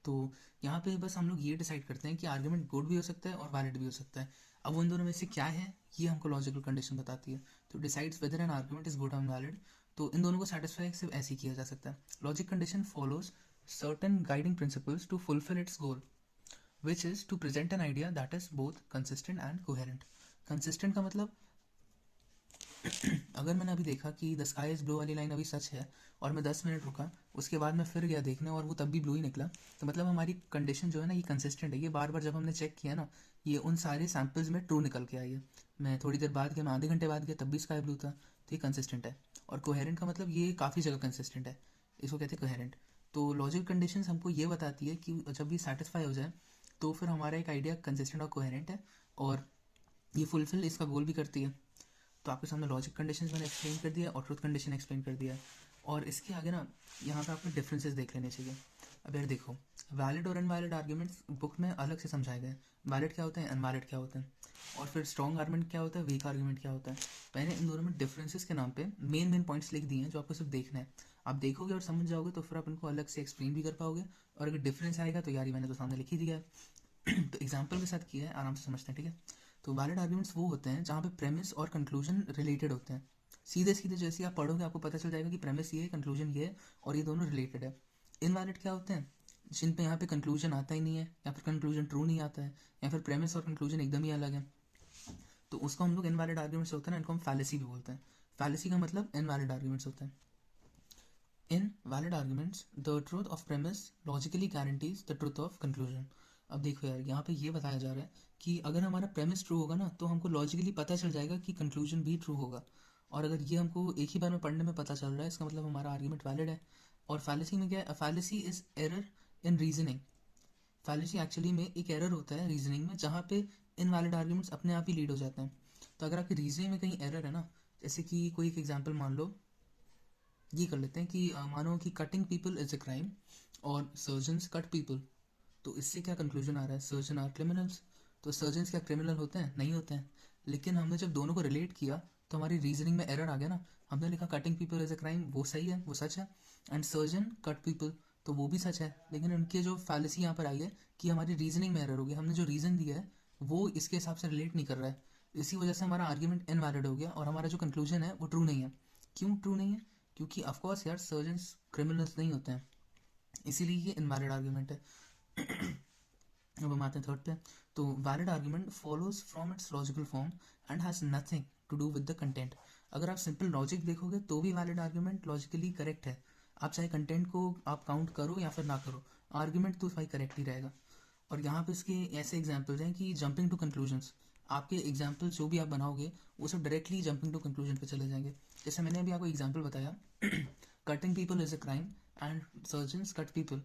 तो यहाँ पे बस हम लोग ये डिसाइड करते हैं कि आर्ग्यूमेंट गुड भी हो सकता है और वैलिड भी हो सकता है। अब उन दोनों में से क्या है ये हमको लॉजिकल कंडीशन बताती है। तो decides whether an argument is good and valid. तो इन दोनों को सेटिस्फाई सिर्फ ऐसे ही किया जा सकता है। Logic condition follows certain guiding principles to fulfill its goal, which is to present an idea that is both consistent and coherent. Consistent का मतलब अगर मैंने अभी देखा कि द स्काई इज़ ब्लू वाली लाइन अभी सच है और मैं 10 मिनट रुका, उसके बाद मैं फिर गया देखने और वो तब भी ब्लू ही निकला, तो मतलब हमारी कंडीशन जो है ना ये कंसिस्टेंट है। ये बार बार जब हमने चेक किया ना, ये उन सारे सैम्पल्स में ट्रू निकल के आई है। मैं थोड़ी देर बाद गया, मैं आधे घंटे बाद गया, तब भी स्काई ब्लू था, तो ये कंसिस्टेंट है। और कोहेरेंट का मतलब ये काफ़ी जगह कंसिस्टेंट है, इसको कहते हैं कोहेरेंट। तो लॉजिक कंडीशंस हमको ये बताती है कि जब ये सेटिस्फाई हो जाए तो फिर हमारा एक आइडिया कंसिस्टेंट और कोहेरेंट है और ये फुलफिल इसका गोल भी करती है। तो आपके सामने लॉजिक कंडीशंस मैंने एक्सप्लेन कर दिया और ट्रुथ कंडीशन एक्सप्लेन कर दिया है। और इसके आगे ना यहाँ पे आपको डिफरेंसेस देख लेने चाहिए। अब यार देखो, वैलिड और इनवैलिड आर्ग्यूमेंट्स बुक में अलग से समझाए गए। वैलिड क्या होता है, इनवैलिड क्या होता है, और फिर स्ट्रॉन्ग आर्गुमेंट क्या होता है, वीक आर्गुमेंट क्या होता है। मैंने इन दोनों में डिफरेंसेस के नाम पे मेन पॉइंट्स लिख दिए हैं जो आपको सिर्फ देखना है। आप देखोगे और समझ जाओगे तो फिर आप इनको अलग से एक्सप्लेन भी कर पाओगे। और अगर डिफरेंस आएगा तो यार ये मैंने तो सामने लिख ही दिया है तो एग्जाम्पल के साथ किया है, आराम से समझते हैं, ठीक है। तो वैलिड आर्ग्यूमेंट्स वो होते हैं जहाँ पे प्रेमिस और कंक्लूजन रिलेटेड होते हैं। सीधे सीधे जैसे आप पढ़ोगे आपको पता चल जाएगा कि प्रेमिस ये है, कंक्लूजन ये है, और ये दोनों रिलेटेड है। इनवैलिड क्या होते हैं, जिन पे यहाँ पे कंक्लूजन आता ही नहीं है, या फिर कंक्लूजन ट्रू नहीं आता है, या फिर प्रेमिस और कंक्लूजन एकदम ही अलग है, तो उसको हम लोग इनवैलिड आर्ग्यूमेंट्स होते हैं ना, इनको हम फैलेसी भी बोलते हैं। फैलेसी का मतलब इनवैलिड आर्ग्यूमेंट्स होते हैं। In valid arguments the truth of premise logically guarantees the truth of conclusion. अब देखो यार, यहाँ पे ये बताया जा रहा है कि अगर हमारा प्रेमिस ट्रू होगा ना तो हमको लॉजिकली पता चल जाएगा कि कंक्लूजन भी ट्रू होगा। और अगर ये हमको एक ही बार में पढ़ने में पता चल रहा है, इसका मतलब हमारा आर्ग्यूमेंट वैलिड है। और फैलेसी में क्या है, fallacy is error in reasoning. Fallacy actually में एक एरर होता है रीजनिंग में, जहाँ पे इनवैलिड आर्ग्यूमेंट्स अपने आप ही लीड हो जाते हैं। तो अगर आपकी रीजनिंग में कहीं एरर है ना, जैसे कि कोई एक एग्जांपल मान लो, ये कर लेते हैं कि मानो कि cutting people is a crime और सर्जन्स कट पीपल, तो इससे क्या कंक्लूजन आ रहा है, सर्जन आर क्रिमिनल्स। तो सर्जन्स क्या क्रिमिनल होते हैं, नहीं होते हैं। लेकिन हमने जब दोनों को रिलेट किया तो हमारी रीजनिंग में एरर आ गया ना। हमने लिखा cutting people is a crime, वो सही है, वो सच है, एंड सर्जन कट पीपल, तो वो भी सच है। लेकिन उनके जो फैलेसी यहाँ पर आई है कि हमारी रीजनिंग में एरर हो गया, हमने जो रीज़न दिया है वो इसके हिसाब से रिलेट नहीं कर रहा है। इसी वजह से हमारा आर्ग्यूमेंट इनवैलिड हो गया और हमारा जो कंक्लूजन है वो ट्रू नहीं है। क्यों ट्रू नहीं है, क्योंकि ऑफकोर्स यार सर्जन्स क्रिमिनल्स नहीं होते हैं, इसीलिए ये इनवैलिड आर्ग्यूमेंट है। अब हम आते हैं थर्ड पे। तो valid argument follows from its logical form and has nothing to do with the content. अगर आप सिंपल लॉजिक देखोगे तो भी वैलिड आर्ग्यूमेंट लॉजिकली करेक्ट है। आप चाहे कंटेंट को आप काउंट करो या फिर ना करो, आर्ग्यूमेंट तो भाई करेक्ट ही रहेगा। और यहाँ पे इसके ऐसे एग्जाम्पल्स हैं कि जंपिंग टू कंक्लूजन्स, आपके एग्जाम्पल जो भी आप बनाओगे वो सब डायरेक्टली जंपिंग टू कंक्लूजन पे चले जाएंगे। जैसे मैंने अभी आपको एग्जाम्पल बताया cutting people is a crime and surgeons cut people,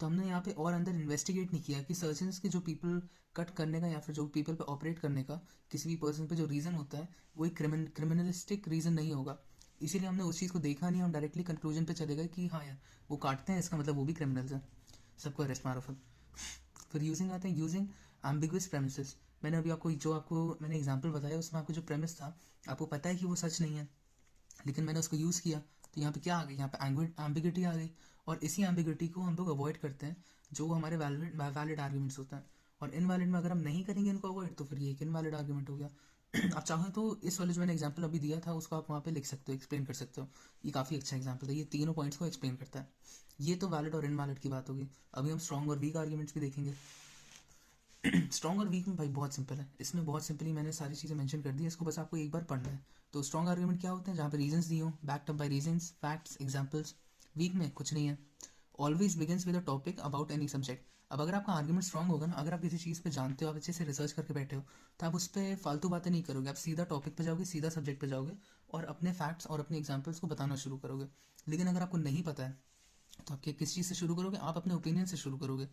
तो हमने यहाँ पे और अंदर इन्वेस्टिगेट नहीं किया कि सर्जन्स के जो पीपल कट करने का या फिर जो पीपल पे ऑपरेट करने का किसी भी पर्सन पे जो रीज़न होता है वो एक क्रिमिनलिस्टिक रीज़न नहीं होगा। इसीलिए हमने उस चीज़ को देखा नहीं, हम डायरेक्टली कंक्लूजन पे चले गए कि हाँ यार वो काटते हैं, इसका मतलब वो भी क्रिमिनल्स हैं, सबको अरेस्ट मारो। फिर यूजिंग आते हैं, यूजिंग एम्बिगुअस प्रेमिसेस। मैंने अभी आपको मैंने एग्जाम्पल बताया उसमें आपको जो प्रेमिस था आपको पता है कि वो सच नहीं है, लेकिन मैंने उसको यूज़ किया तो यहाँ पे क्या आ गई, यहाँ पे एम्बिगिटी आ गई। और इसी एम्बिगिटी को हम लोग अवॉइड करते हैं जो हमारे वैलिड आर्ग्यूमेंट्स होते हैं। और इनवैलिड में अगर हम नहीं करेंगे इनको अवॉइड तो फिर ये एक इनवैलिड आर्ग्यूमेंट हो गया। आप चाहो तो इस वाले जो मैंने एग्जाम्पल अभी दिया था उसको आप वहाँ पे लिख सकते हो, एक्सप्लेन कर सकते हो। ये काफ़ी अच्छा एग्जाम्पल है, ये तीनों पॉइंट्स को एक्सप्लेन करता है। ये तो वैलिड और इनवैलिड की बात होगी। अभी हम स्ट्रॉन्ग और वीक आर्ग्यूमेंट्स भी देखेंगे। स्ट्रॉन्ग और वीक में भाई बहुत सिंपल है, इसमें बहुत सिंपली मैंने सारी चीज़ें मेंशन कर दी, इसको बस आपको एक बार पढ़ना है। तो स्ट्रॉन्ग आर्ग्यूमेंट क्या होते हैं, जहाँ पे रीजंस दिए हों, backed up by reasons, facts, examples. Weak में कुछ नहीं है, always begins with a topic about any subject. अब अगर आपका आर्ग्यूमेंट स्ट्रॉन्ग होगा ना, अगर आप किसी चीज़ पे जानते हो, आप अच्छे से रिसर्च करके बैठे हो, तो आप उस पर फालतू बातें नहीं करोगे, आप सीधा टॉपिक पे जाओगे, सीधा सब्जेक्ट पे जाओगे और अपने फैक्ट्स और अपने एग्जाम्पल्स को बताना शुरू करोगे। लेकिन अगर आपको नहीं पता है तो आप किस चीज़ से शुरू करोगे, आप अपने ओपिनियन से शुरू करोगे।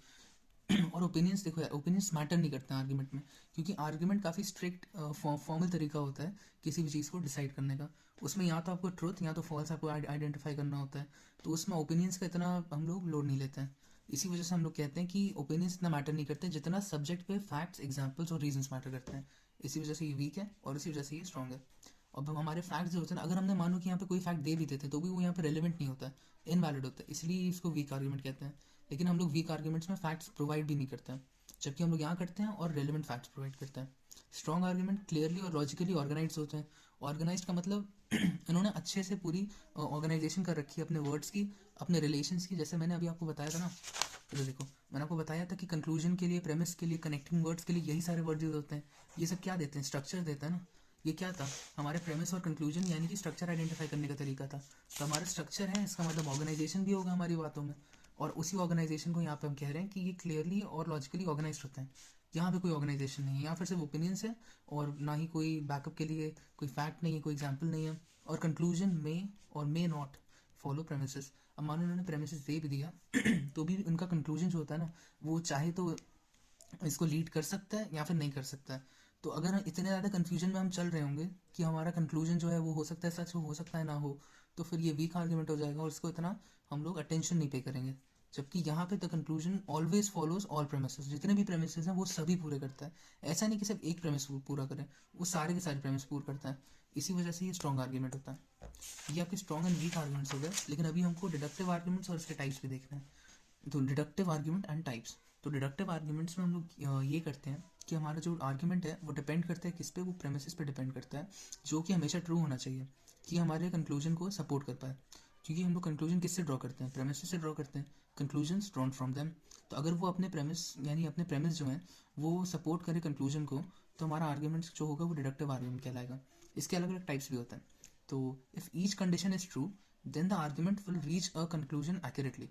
और ओपिनियंस देखो यार, ओपिनियंस मैटर नहीं करते हैं आर्ग्यूमेंट में, क्योंकि आर्ग्यूमेंट काफ़ी स्ट्रिक्ट फॉर्मल तरीका होता है किसी भी चीज़ को डिसाइड करने का। उसमें या तो आपको ट्रुथ या तो फॉल्स आपको आइडेंटिफाई करना होता है, तो उसमें ओपिनियंस का इतना हम लोग लोड नहीं लेते हैं। इसी वजह से हम लोग कहते हैं कि ओपिनियंस इतना मैटर नहीं करते जितना सब्जेक्ट पे फैक्ट्स, एग्जाम्पल्स और रीजंस मैटर करते हैं। इसी वजह से ये वीक है और इसी वजह से ये स्ट्रॉन्ग है। अब हमारे फैक्ट्स जो होते हैं ना, अगर हमने मानो कि यहाँ पे कोई फैक्ट दे भी देते तो भी वो यहाँ पे रेलिवेंट नहीं होता है, इनवैलिड होता है, इसलिए इसको वीक आर्ग्यूमेंट कहते हैं। लेकिन हम लोग वीक आर्ग्यूमेंट्स में फैक्ट्स प्रोवाइड भी नहीं करते हैं, जबकि हम लोग यहाँ करते हैं और रेलिवेंट फैक्ट्स प्रोवाइड करते हैं। स्ट्रॉन्ग आर्ग्यूमेंट क्लियरली और लॉजिकली ऑर्गेनाइज होते हैं। ऑर्गेनाइज का मतलब इन्होंने अच्छे से पूरी ऑर्गेनाइजेशन कर रखी है अपने वर्ड्स की, अपने रिलेशंस की। जैसे मैंने अभी आपको बताया था ना, तो देखो मैंने आपको बताया था कि कंक्लूजन के लिए, प्रेमिस के लिए, कनेक्टिंग वर्ड्स के लिए यही सारे वर्ड यूज होते हैं। ये सब क्या देते हैं, स्ट्रक्चर देता है ना। ये क्या था, हमारे प्रेमिस और कंक्लूजन यानी कि स्ट्रक्चर आइडेंटिफाई करने का तरीका था। तो हमारा स्ट्रक्चर है, इसका मतलब ऑर्गेनाइजेशन भी होगा हमारी बातों में। और उसी ऑर्गेनाइजेशन को यहाँ पे हम कह रहे हैं कि ये क्लियरली और लॉजिकली ऑर्गेनाइज होते हैं। यहाँ पे कोई ऑर्गेनाइजेशन नहीं है, यहाँ फिर सिर्फ ओपिनियंस है और ना ही कोई बैकअप के लिए कोई फैक्ट नहीं है, कोई एग्जाम्पल नहीं है। और कंक्लूजन में और मे नॉट फॉलो प्रेमिसेस। अब मानो उन्होंने प्रेमिसेस दे भी दिया तो भी उनका कंक्लूजन जो होता है ना, वो चाहे तो इसको लीड कर सकता है या फिर नहीं कर सकता है। तो अगर हम इतने ज़्यादा कन्फ्यूजन में हम चल रहे होंगे कि हमारा कंक्लूजन जो है वो हो सकता है सच हो सकता है ना हो, तो फिर ये वीक आर्ग्यूमेंट हो जाएगा और इसको इतना हम लोग अटेंशन नहीं पे करेंगे। जबकि यहाँ पे the conclusion always follows all premises, जितने भी प्रेमिसेस हैं वो सभी पूरे करता है। ऐसा नहीं कि सिर्फ एक प्रेमिस पूरा करें, वो सारे के सारे प्रेमिस पूरा करता है। इसी वजह से ये स्ट्रॉन्ग आर्ग्यूमेंट होता है। ये आपके स्ट्रॉन्ग एंड वीक आर्ग्यूमेंट्स हो गए, लेकिन अभी हमको डिडक्टिव आर्ग्यूमेंट्स और इसके टाइप्स भी देखना है। तो डिडक्टिव आर्ग्यूमेंट एंड टाइप्स। तो डिडक्टिव आर्ग्यूमेंट्स में हम लोग ये करते हैं कि हमारा जो आर्ग्यूमेंट है वो डिपेंड करता है किस पे, वो प्रेमिसेस पे डिपेंड करता है, जो कि हमेशा ट्रू होना चाहिए कि हमारे कंक्लूजन को सपोर्ट कर पाए। क्योंकि हम लोग कंक्लूजन किससे ड्रॉ करते हैं, प्रेमिसेस से ड्रॉ करते हैं, कंक्लूजन्स ड्रॉन फ्रॉम देम। तो अगर वो अपने प्रेमिस यानी अपने प्रेमिस जो हैं वो सपोर्ट करे कंक्लूजन को, तो हमारा आर्ग्यूमेंट जो होगा वो डिडक्टिव आर्ग्यूमेंट कहलाएगा। इसके अलग अलग टाइप्स भी होते हैं। तो if each condition is true then the argument will reach a conclusion accurately.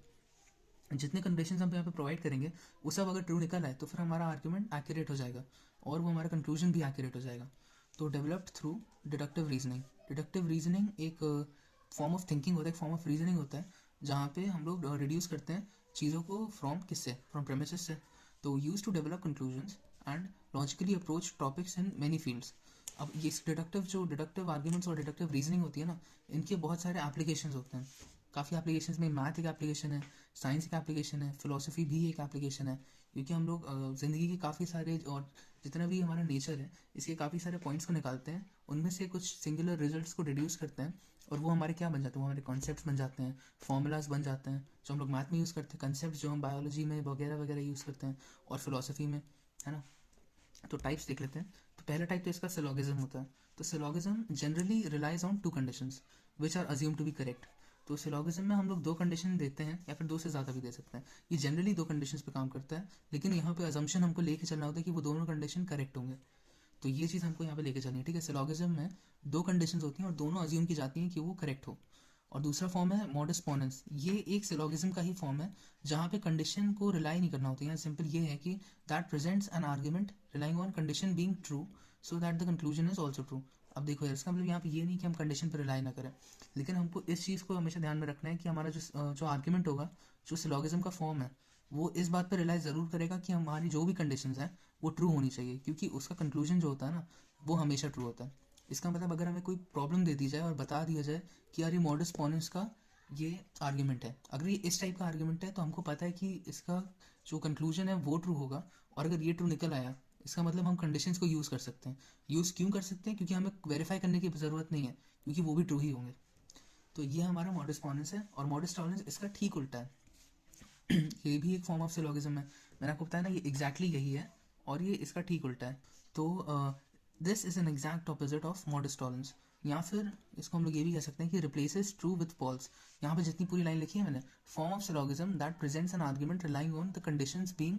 जितने कंडीशंस हम यहाँ पे प्रोवाइड करेंगे वो सब अगर ट्रू निकल आए तो फिर हमारा आर्ग्यूमेंट एक्यूरेट हो जाएगा और वो हमारा कंक्लूजन भी एक्यूरेट हो जाएगा। तो developed through deductive reasoning. Deductive reasoning एक फॉर्म ऑफ थिंकिंग होता है, एक फॉर्म ऑफ रीजनिंग होता है, जहाँ पे हम लोग रिड्यूस करते हैं चीज़ों को फ्रॉम किससे, फ्रॉम प्रेमिसेस से। तो use to develop conclusions and logically approach topics in many fields. अब ये डिडक्टिव आर्ग्यूमेंट्स और डिडक्टिव रीजनिंग होती है ना, इनके बहुत सारे एप्लीकेशंस होते हैं। काफ़ी एप्लीकेशंस में मैथ एक एप्लीकेशन है, साइंस एक एप्लीकेशन है, फिलोसफी भी एक एप्लीकेशन है। क्योंकि हम लोग ज़िंदगी के काफ़ी सारे और जितना भी हमारा नेचर है इसके काफ़ी सारे पॉइंट्स को निकालते हैं, उनमें से कुछ सिंगुलर रिजल्ट्स को रिड्यूस करते हैं और वो हमारे क्या बन जाते हैं, वो हमारे कॉन्सेप्ट्स बन जाते हैं, फॉर्मूलाज बन जाते हैं जो हम लोग मैथ में यूज़ करते हैं, कंसेप्ट जो हम बायोलॉजी में वगैरह वगैरह यूज़ करते हैं और फिलोसफी में, है ना। तो टाइप्स देख लेते हैं। तो पहला टाइप तो इसका सिलोगिज्म होता है। तो syllogism generally relies on two conditions which are assume to be correct. तो सिलोगिज्म में हम लोग दो कंडीशन देते हैं या फिर दो से ज़्यादा भी दे सकते हैं। ये जनरली दो कंडीशंस पे काम करता है, लेकिन यहाँ पे अजम्पशन हमको लेके चलना होता है कि वो दोनों कंडीशन करेक्ट होंगे। तो ये चीज़ हमको यहाँ पे लेके चलनी है, ठीक है। सिलोगिज्म में दो कंडीशंस होती हैं और दोनों अज्यूम की जाती हैं कि वो करेक्ट हो। और दूसरा फॉर्म है मॉडस पोनेंस। ये एक सिलोगिज्म का ही फॉर्म है जहाँ पे कंडीशन को रिलाई नहीं करना होता है। यहाँ सिंपल ये है कि that presents an argument relying on condition being true so that the conclusion is also true. अब देखो यार, इसका मतलब यहाँ पे ये नहीं कि हम कंडीशन पर रिलाई ना करें, लेकिन हमको इस चीज़ को हमेशा ध्यान में रखना है कि हमारा जो आर्ग्यूमेंट होगा, जो सिलोगिज्म का फॉर्म है, वो इस बात पर रिलाई ज़रूर करेगा कि हमारी जो भी कंडीशंस हैं वो ट्रू होनी चाहिए, क्योंकि उसका कंक्लूजन जो होता है ना वो हमेशा ट्रू होता है। इसका मतलब अगर हमें कोई प्रॉब्लम दे दी जाए और बता दिया जाए कि यार ये मॉडस पोनेंस का ये आर्ग्यूमेंट है, अगर ये इस टाइप का आर्ग्यूमेंट है तो हमको पता है कि इसका जो कंक्लूजन है वो ट्रू होगा। और अगर ये ट्रू निकल आया, इसका मतलब हम कंडीशंस को यूज़ कर सकते हैं। यूज़ क्यों कर सकते हैं? क्योंकि हमें वेरीफाई करने की ज़रूरत नहीं है, क्योंकि वो भी ट्रू ही होंगे। तो ये हमारा मॉडस पोनेंस है। और मॉडस टॉलरेंस इसका ठीक उल्टा है। ये भी एक फॉर्म ऑफ सिलोगिज्म है। मैंने आपको बताया ना, ये एग्जैक्टली यही है और ये इसका ठीक उल्टा है। तो this is an exact opposite of modus tolerance. या फिर इसको हम लोग ये भी कह सकते हैं कि रिप्लेसेस ट्रू विथ फॉल्स। यहाँ पे जितनी पूरी लाइन लिखी है मैंने, form of syllogism that presents an argument relying on the conditions being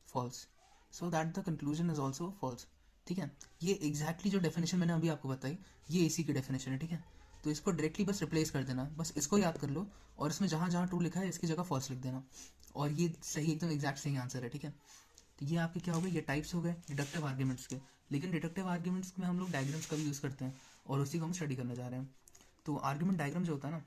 false so that the conclusion is also false. ठीक है, ये एग्जैक्टली जो डेफिनेशन मैंने अभी आपको बताई, ये इसी की डेफिनेशन है। ठीक है, तो इसको डायरेक्टली बस रिप्लेस कर देना, बस इसको याद कर लो और इसमें जहाँ जहाँ ट्रू लिखा है इसकी जगह फॉल्स लिख देना, और ये सही, एकदम एग्जैक्ट सही आंसर है। ठीक है, तो ये आपके क्या हो गए, ये टाइप्स हो गए डिडक्टिव आर्ग्यूमेंट्स के। लेकिन डिडक्टिव आर्ग्यूमेंट्स में हम लोग डायग्राम्स का भी यूज़ करते हैं और उसी को हम स्टडी करने जा रहे हैं। तो आर्ग्यूमेंट डायग्राम जो होता है ना,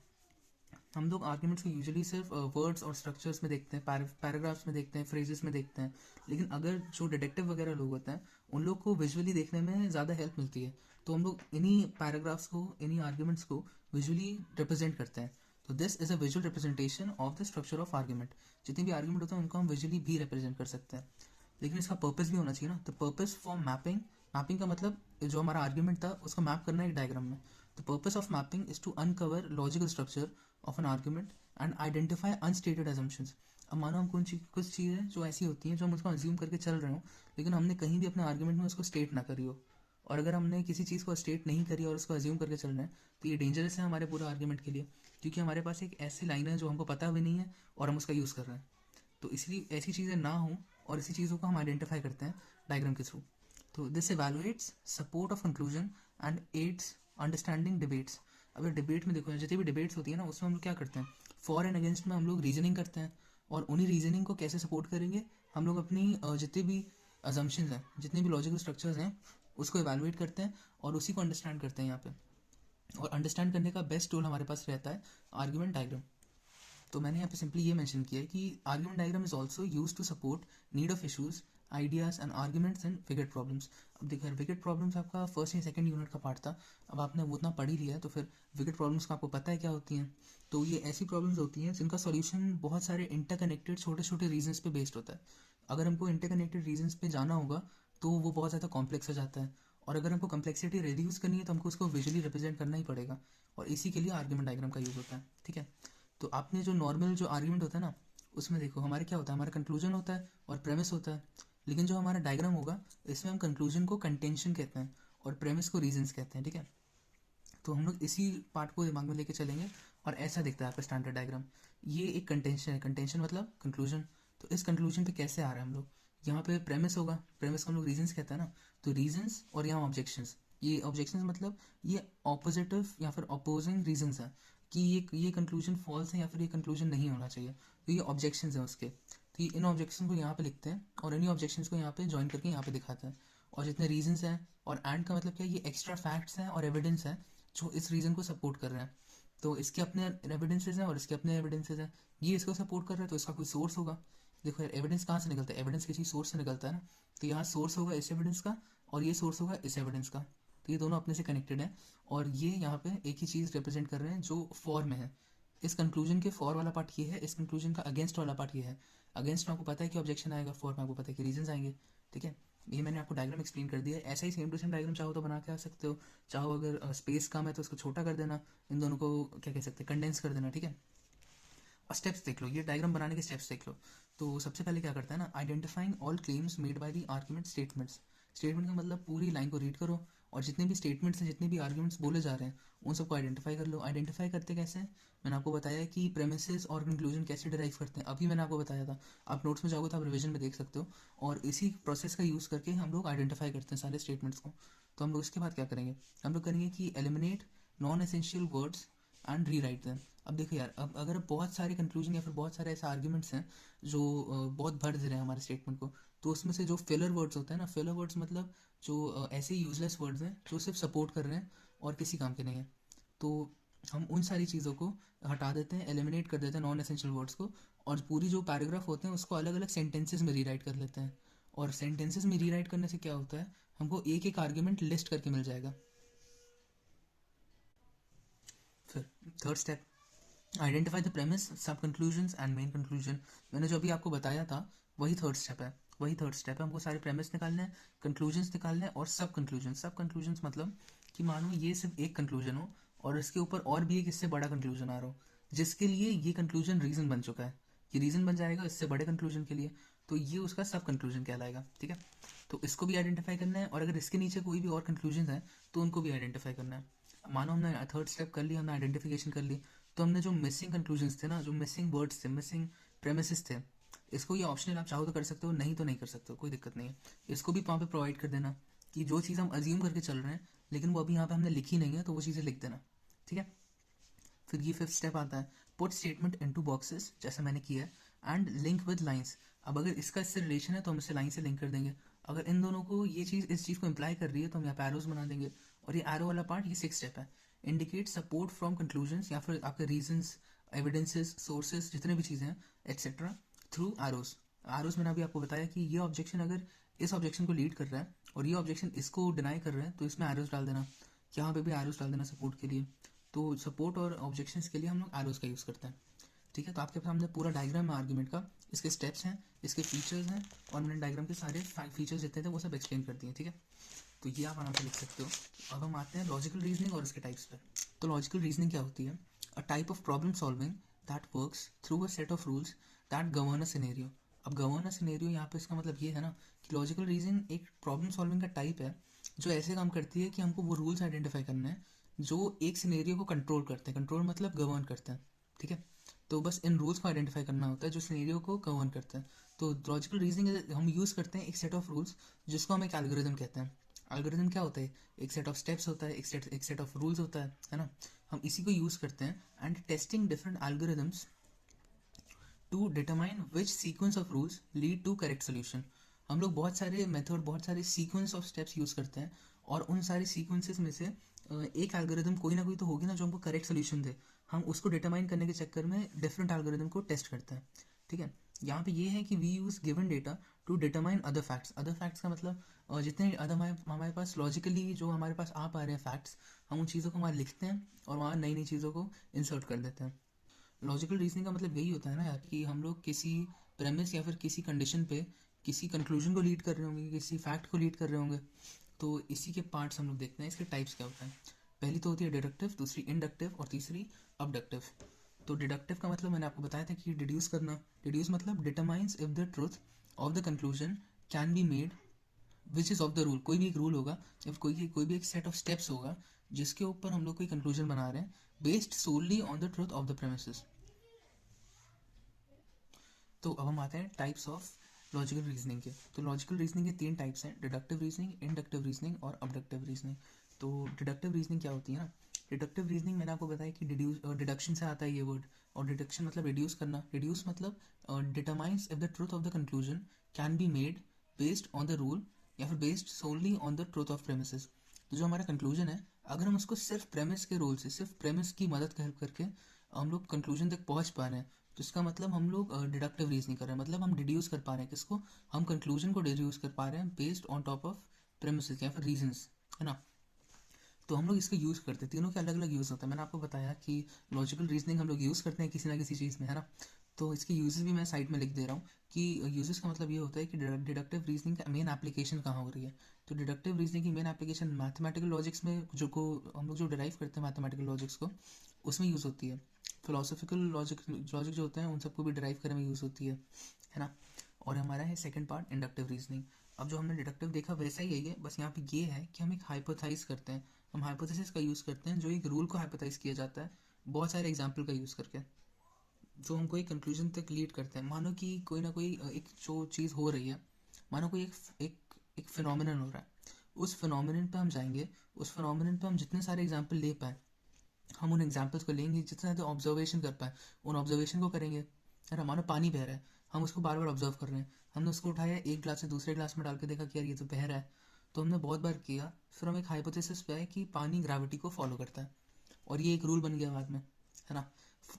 हम लोग आर्ग्यूमेंट्स को यूजुअली सिर्फ वर्ड्स और स्ट्रक्चर्स में देखते हैं, पैराग्राफ्स में देखते हैं, फ्रेजेस में देखते हैं। लेकिन अगर जो डिटेक्टिव वगैरह लोग होते हैं उन लोग को विजुअली देखने में ज़्यादा हेल्प मिलती है। तो हम लोग इन्हीं पैराग्राफ्स को, इन्हीं आर्ग्यूमेंट्स को विजुअली रिप्रेजेंट करते हैं। तो this is a visual representation of the structure of argument. जितने भी आर्ग्यूमेंट होते हैं उनको हम विजुअली भी रिप्रेजेंट कर सकते हैं। लेकिन इसका पर्पस भी होना चाहिए ना। The purpose for mapping, mapping का मतलब जो हमारा आर्ग्यूमेंट था उसको मैप करना है एक डायग्राम में। The purpose of mapping is to uncover logical structure of an argument and identify unstated assumptions। अब मानो हम कुछ चीज़ें जो ऐसी होती हैं जो हम उसको अज्यूम करके चल रहे हो, लेकिन हमने कहीं भी अपने आर्ग्यूमेंट में उसको स्टेट ना करी हो। और अगर हमने किसी चीज़ को स्टेट नहीं करी और उसको अज्यूम करके चल रहे हैं तो ये डेंजरस है हमारे पूरे आर्ग्यूमेंट के लिए, क्योंकि हमारे पास एक ऐसी लाइन है जो हमको पता भी नहीं है और हम उसका यूज़ कर रहे हैं। तो इसलिए ऐसी चीज़ें ना हो और इसी चीज़ों को हम आइडेंटिफाई करते हैं डायग्राम के थ्रू। तो this evaluates support of conclusion and aids understanding debates. अगर डिबेट में देखो, जितनी भी डिबेट्स होती है ना उसमें हम लोग क्या करते हैं, फॉर एंड अगेंस्ट में हम लोग रीजनिंग करते हैं। और उन्हीं रीजनिंग को कैसे सपोर्ट करेंगे, हम लोग अपनी जितने भी अजम्पशंस हैं, जितने भी लॉजिकल स्ट्रक्चर्स हैं, उसको एवेलुएट करते हैं और उसी को अंडरस्टैंड करते हैं यहाँ पे। और अंडरस्टैंड करने का बेस्ट टूल हमारे पास रहता है आर्ग्यूमेंट डायग्राम। तो मैंने यहाँ पे सिंपली ये मेंशन किया है कि argument diagram is also use to support need of issues ideas and arguments and wicked problems. अब देखो विकेट प्रॉब्लम्स आपका फर्स्ट या सेकंड यूनिट का पार्ट था, अब आपने वो उतना पढ़ ही लिया है, तो फिर विकेट प्रॉब्लम्स का आपको पता है क्या होती हैं। तो ये ऐसी प्रॉब्लम्स होती हैं जिनका सॉल्यूशन बहुत सारे इंटरकनेक्टेड छोटे छोटे रीजंस पे बेस्ड होता है। अगर हमको इंटरकनेक्टेड रीजंस पे जाना होगा तो वो बहुत ज़्यादा कॉम्प्लेक्स हो जाता है, और अगर हमको कम्प्लेक्सिटी रिड्यूस करनी है तो हमको उसको विजुअली रिप्रेजेंट करना ही पड़ेगा, और इसी के लिए आर्ग्यूमेंट डायग्राम का यूज़ होता है। ठीक है, तो आपने जो नॉर्मल जो आर्ग्यूमेंट होता है ना, उसमें देखो हमारे क्या होता है, हमारा कंक्लूजन होता है और प्रेमिस होता है। लेकिन जो हमारा डायग्राम होगा इसमें हम कंक्लूजन को कंटेंशन कहते हैं और प्रेमिस को रीजंस कहते हैं। ठीक है, तो हम लोग इसी पार्ट को दिमाग में लेके चलेंगे, और ऐसा दिखता है आपका स्टैंडर्ड डायग्राम। ये एक कंटेंशन है, कंटेंशन मतलब कंक्लूजन। तो इस कंक्लूजन पे कैसे आ रहा है हम लोग, यहाँ पे प्रेमिस होगा, प्रेमिस को हम लोग रीजंस कहते हैं ना, तो रीजंस और यहाँ ऑब्जेक्शंस। ये ऑब्जेक्शंस मतलब ये ऑपोजिटिव या फिर अपोजिंग रीजंस हैं कि ये कंक्लूजन फॉल्स है या फिर ये कंक्लूजन नहीं होना चाहिए, तो ये ऑब्जेक्शंस हैं उसके। तो ये इन ऑब्जेक्शन को यहाँ पे लिखते हैं और इन्हीं ऑब्जेक्शंस को यहाँ पे ज्वाइन करके यहाँ पे दिखाते हैं। और जितने रीजंस हैं, और एंड का मतलब क्या है, ये एक्स्ट्रा फैक्ट्स हैं और एविडेंस है जो इस रीज़न को सपोर्ट कर रहे हैं। तो इसके अपने एविडेंसेस हैं और इसके अपने एविडेंसेस हैं। ये इसको सपोर्ट कर रहा है तो इसका कोई सोर्स होगा। देखो यार, एविडेंस कहाँ से निकलता है, एविडेंस किसी सोर्स से निकलता है ना। तो यहाँ सोर्स होगा इस एविडेंस का और ये सोर्स होगा इस एविडेंस का, तो ये दोनों अपने से कनेक्टेड हैं, और ये यहाँ पे एक ही चीज़ रिप्रेजेंट कर रहे हैं जो फॉर में है। इस कंक्लूजन के फॉर वाला पार्ट ये है, इस कंक्लूजन का अगेंस्ट वाला पार्ट ये है। अगेंस्ट में आपको पता है कि ऑब्जेक्शन आएगा, फॉर में आपको पता है कि रीजंस आएंगे। ठीक है, ये मैंने आपको डायग्राम एक्सप्लेन कर दिया है। ऐसा ही सेम टू सेम डायग्राम चाहो तो बना के आ सकते हो, चाहो अगर स्पेस कम है तो उसको छोटा कर देना, इन दोनों को क्या कह सकते हैं, कंडेंस कर देना। ठीक है, और स्टेप्स देख लो, ये डायग्राम बनाने के स्टेप्स देख लो। तो सबसे पहले क्या करता है ना, identifying all claims made by the argument statements. Statement का मतलब पूरी लाइन को रीड करो और जितने भी स्टेटमेंट्स हैं, जितने भी आर्ग्यूमेंट्स बोले जा रहे हैं, उन सबको आइडेंटिफाई कर लो। आइडेंटिफाई करते कैसे हैं, मैंने आपको बताया कि प्रेमिसेस और कंक्लूजन कैसे डिराइव करते हैं, अभी मैंने आपको बताया था। आप नोट्स में जाओगे तो आप रिविजन में देख सकते हो, और इसी प्रोसेस का यूज़ करके हम लोग आइडेंटिफाई करते हैं सारे स्टेटमेंट्स को। तो हम लोग इसके बाद क्या करेंगे, हम लोग करेंगे कि eliminate non essential words and re write them. अब देखो यार, अब अगर बहुत सारे कंक्लूजन या फिर बहुत सारे ऐसे आर्ग्यूमेंट्स हैं जो बहुत भर दे रहे हैं हमारे स्टेटमेंट को, तो उसमें से जो फिलर वर्ड्स होते हैं ना, फिलर वर्ड्स मतलब जो ऐसे यूजलेस वर्ड्स हैं जो सिर्फ सपोर्ट कर रहे हैं और किसी काम के नहीं है, तो हम उन सारी चीज़ों को हटा देते हैं, एलिमिनेट कर देते हैं नॉन एसेंशियल वर्ड्स को, और पूरी जो पैराग्राफ होते हैं उसको अलग अलग सेंटेंसेस में रीराइट कर लेते हैं। और सेंटेंसेस में रीराइट करने से क्या होता है, हमको एक एक आर्ग्यूमेंट लिस्ट करके मिल जाएगा। फिर third step, identify the premise, सब कंक्लूजन्स एंड मेन कंक्लूजन। मैंने जो अभी आपको बताया था वही थर्ड स्टेप है, वही थर्ड स्टेप है। हमको सारे प्रेमिस निकालने हैं, कंक्लूजन्स निकालने हैं और सब कंक्लूजन। सब कंक्लूजन्स मतलब कि मानो ये सिर्फ एक कंक्लूजन हो और इसके ऊपर और भी एक इससे बड़ा कंक्लूजन आ रहा हो, जिसके लिए ये कंक्लूजन रीज़न बन चुका है, ये रीज़न बन जाएगा इससे बड़े कंक्लूजन के लिए, तो ये उसका सब कंक्लूजन कहलाएगा। ठीक है, तो इसको भी आइडेंटिफाई करना है, और अगर इसके नीचे कोई भी और कंक्लूजन है तो उनको भी आइडेंटिफाई करना है। मानो हमने थर्ड स्टेप कर लिया, हमने आइडेंटिफिकेशन कर ली, तो हमने जो मिसिंग कंक्लूजन्स थे ना, जो मिसिंग वर्ड्स थे, मिसिंग प्रेमिसेस थे, इसको ये ऑप्शनल आप चाहो तो कर सकते हो, नहीं तो नहीं कर सकते हो, कोई दिक्कत नहीं है। इसको भी वहाँ पे प्रोवाइड कर देना कि जो चीज़ हम अज्यूम करके चल रहे हैं लेकिन वो अभी यहाँ पे हमने लिखी नहीं है, तो वो चीज़ें लिख देना। ठीक है, फिर ये फिफ्थ स्टेप आता है, पुट स्टेटमेंट इनटू बॉक्सेस, जैसा मैंने किया है, एंड लिंक विद लाइंस। अब अगर इसका इससे रिलेशन है तो हम इसे लाइन से लिंक कर देंगे, अगर इन दोनों को ये चीज़ इस चीज़ को इम्प्लाई कर रही है तो हम यहाँ पे एरोज बना देंगे। और ये एरो वाला पार्ट, ये सिक्स स्टेप है, इंडिकेट सपोर्ट फ्रॉम कंक्लूजन्स या फिर आपके रीजंस, एविडेंसेस, सोर्सेज, जितने भी चीज़ें हैं एक्सेट्रा, थ्रू एरोज। एरोज मैंने अभी आपको बताया कि ये ऑब्जेक्शन अगर इस ऑब्जेक्शन को लीड कर रहा है और ये ऑब्जेक्शन इसको डिनाई कर रहा है तो इसमें एरोज डाल देना, यहाँ पे भी एरोज डाल देना सपोर्ट के लिए। तो सपोर्ट और ऑब्जेक्शंस के लिए हम लोग एरोज का यूज़ करते हैं। ठीक है, तो आपके सामने पूरा डायग्राम है आर्ग्यूमेंट का, इसके स्टेप्स हैं, इसके फीचर्स हैं, और मैंने डायग्राम के सारे 5 फीचर्स जितने थे वो सब एक्सप्लेन कर दिए। ठीक है, तो ये आप आराम से लिख सकते हो। अब हम आते हैं लॉजिकल रीजनिंग और इसके टाइप्स पर। तो लॉजिकल रीजनिंग क्या होती है, a type of problem solving that works through a set of rules that govern a scenario. अब गवर्न अ सिनेरियो यहाँ पे इसका मतलब ये है ना कि लॉजिकल रीजनिंग एक प्रॉब्लम सॉल्विंग का टाइप है जो ऐसे काम करती है कि हमको वो रूल्स आइडेंटिफाई करने हैं जो एक सिनेरियो को कंट्रोल करते हैं, कंट्रोल मतलब गवर्न करते हैं। ठीक है, तो बस इन रूल्स को आइडेंटिफाई करना होता है जो सिनेरियो को गवर्न करते हैं। तो लॉजिकल रीजनिंग हम यूज़ करते हैं एक सेट ऑफ रूल्स जिसको हम एक एल्गोरिथम कहते हैं। एल्गोरिथम क्या होता है, एक सेट ऑफ स्टेप्स होता है, एक सेट ऑफ रूल्स होता है ना। हम इसी को यूज़ करते हैं and testing different algorithms to determine which sequence of rules lead to correct solution. हम लोग बहुत सारे मेथड, बहुत सारे सीक्वेंस ऑफ स्टेप्स यूज़ करते हैं, और उन सारे सीक्वेंसेस में से एक एल्गोरिथम कोई ना कोई तो होगी ना जो हमको करेक्ट सोल्यूशन दे। हम उसको डिटरमाइन करने के चक्कर में डिफरेंट एल्गोरिथम को टेस्ट करते हैं। ठीक है। यहाँ पे ये है कि we use given data to determine other facts. Other facts का मतलब जितने अदर हमारे पास लॉजिकली जो हमारे पास आ पा रहे हैं फैक्ट्स, हम उन चीज़ों को वहाँ लिखते हैं और वहाँ नई नई चीज़ों को इंसर्ट कर देते हैं। लॉजिकल रीजनिंग का मतलब यही होता है ना यार, कि हम लोग किसी प्रेमिस या फिर किसी कंडीशन पे किसी कंक्लूजन को लीड कर रहे होंगे, किसी फैक्ट को लीड कर रहे होंगे। तो इसी के पार्ट्स हम लोग देखते हैं, इसके टाइप्स क्या होता है। पहली तो होती है डिडक्टिव, दूसरी इंडक्टिव और तीसरी अबडक्टिव। तो डिडक्टिव का मतलब मैंने आपको बताया था कि डिड्यूस करना। डिड्यूस मतलब determines if the truth of the conclusion can be made which is of the rule. कोई भी एक रूल होगा या कोई भी एक सेट ऑफ स्टेप्स होगा जिसके ऊपर हम लोग कोई कंक्लूजन बना रहे हैं based solely on the truth of the premises. तो अब हम आते हैं टाइप्स ऑफ लॉजिकल रीजनिंग के। तो लॉजिकल रीजनिंग के 3 टाइप्स हैं, डिडक्टिव रीजनिंग, इंडक्टिव रीजनिंग और अबडक्टिव रीजनिंग। तो डिडक्टिव रीजनिंग क्या होती है ना, डिडक्टिव रीजनिंग मैंने आपको बताया कि डिडक्शन से आता है ये वर्ड। और डिडक्शन मतलब रिड्यूस करना। रिड्यूस मतलब determines if the truth of the conclusion can be made based on the rule या फिर based solely on the truth of premises. तो जो हमारा कंक्लूजन है, अगर हम उसको सिर्फ प्रेमिस के रोल से, सिर्फ प्रेमिस की मदद का हेल्प करके हम लोग कंक्लूजन तक पहुंच पा रहे हैं, तो इसका मतलब हम लोग डिडक्टिव रीजनिंग कर रहे हैं। मतलब हम डिड्यूस कर पा रहे हैं किसको, हम कंक्लूजन को डिड्यूस कर पा रहे हैं based on top of premises या फिर रीजंस, है ना। तो हम लोग इसका यूज़ करते हैं, तीनों के अलग अलग यूज़ होता है। मैंने आपको बताया कि लॉजिकल रीजनिंग हम लोग यूज़ करते हैं किसी ना किसी चीज़ में, है ना। तो इसके यूजेस भी मैं साइड में लिख दे रहा हूँ कि यूजेस का मतलब ये होता है कि डिडक्टिव रीजनिंग का मेन एप्लीकेशन कहाँ हो रही है। तो डिडक्टिव रीजनिंग की मेन एप्लीकेशन मैथमेटिकल लॉजिक्स में, जो को हम लोग जो डिराइव करते हैं मैथमेटिकल लॉजिक्स को, उसमें यूज़ होती है। फिलोसफिकल लॉजिक जो होते हैं उन सबको भी डिराइव करने में यूज़ होती है ना। और हमारा है सेकंड पार्ट इंडक्टिव रीजनिंग। अब जो हमने डिडक्टिव देखा वैसा ही है, बस यहाँ पे ये है कि हम एक हाइपोथेसिस करते हैं। हम हाइपोथेसिस का यूज़ करते हैं, जो एक रूल को हाइपोथेसाइज किया जाता है बहुत सारे एग्जाम्पल का यूज़ करके, जो हमको एक कंक्लूजन तक लीड करते हैं। मानो कि कोई ना कोई एक जो चीज़ हो रही है, मानो कोई एक फिनोमिनन हो रहा है, उस फिनोमिनन पे हम जाएंगे, उस फिनोमिनन पे हम जितने सारे एग्जाम्पल ले पाए, हम उन एग्जाम्पल्स को लेंगे, जितने ज़्यादा ऑब्जर्वेशन कर पाए उन ऑब्जर्वेशन को करेंगे। यार हमारा पानी बह रहा है, हम उसको बार बार ऑब्जर्व कर रहे हैं, हमने उसको उठाया एक ग्लास से दूसरे ग्लास में डाल के देखा कि यार ये तो बह रहा है, तो हमने बहुत बार किया, फिर हम एक हाइपोथेसिस पे आए कि पानी ग्रेविटी को फॉलो करता है, और ये एक रूल बन गया बाद में, है ना।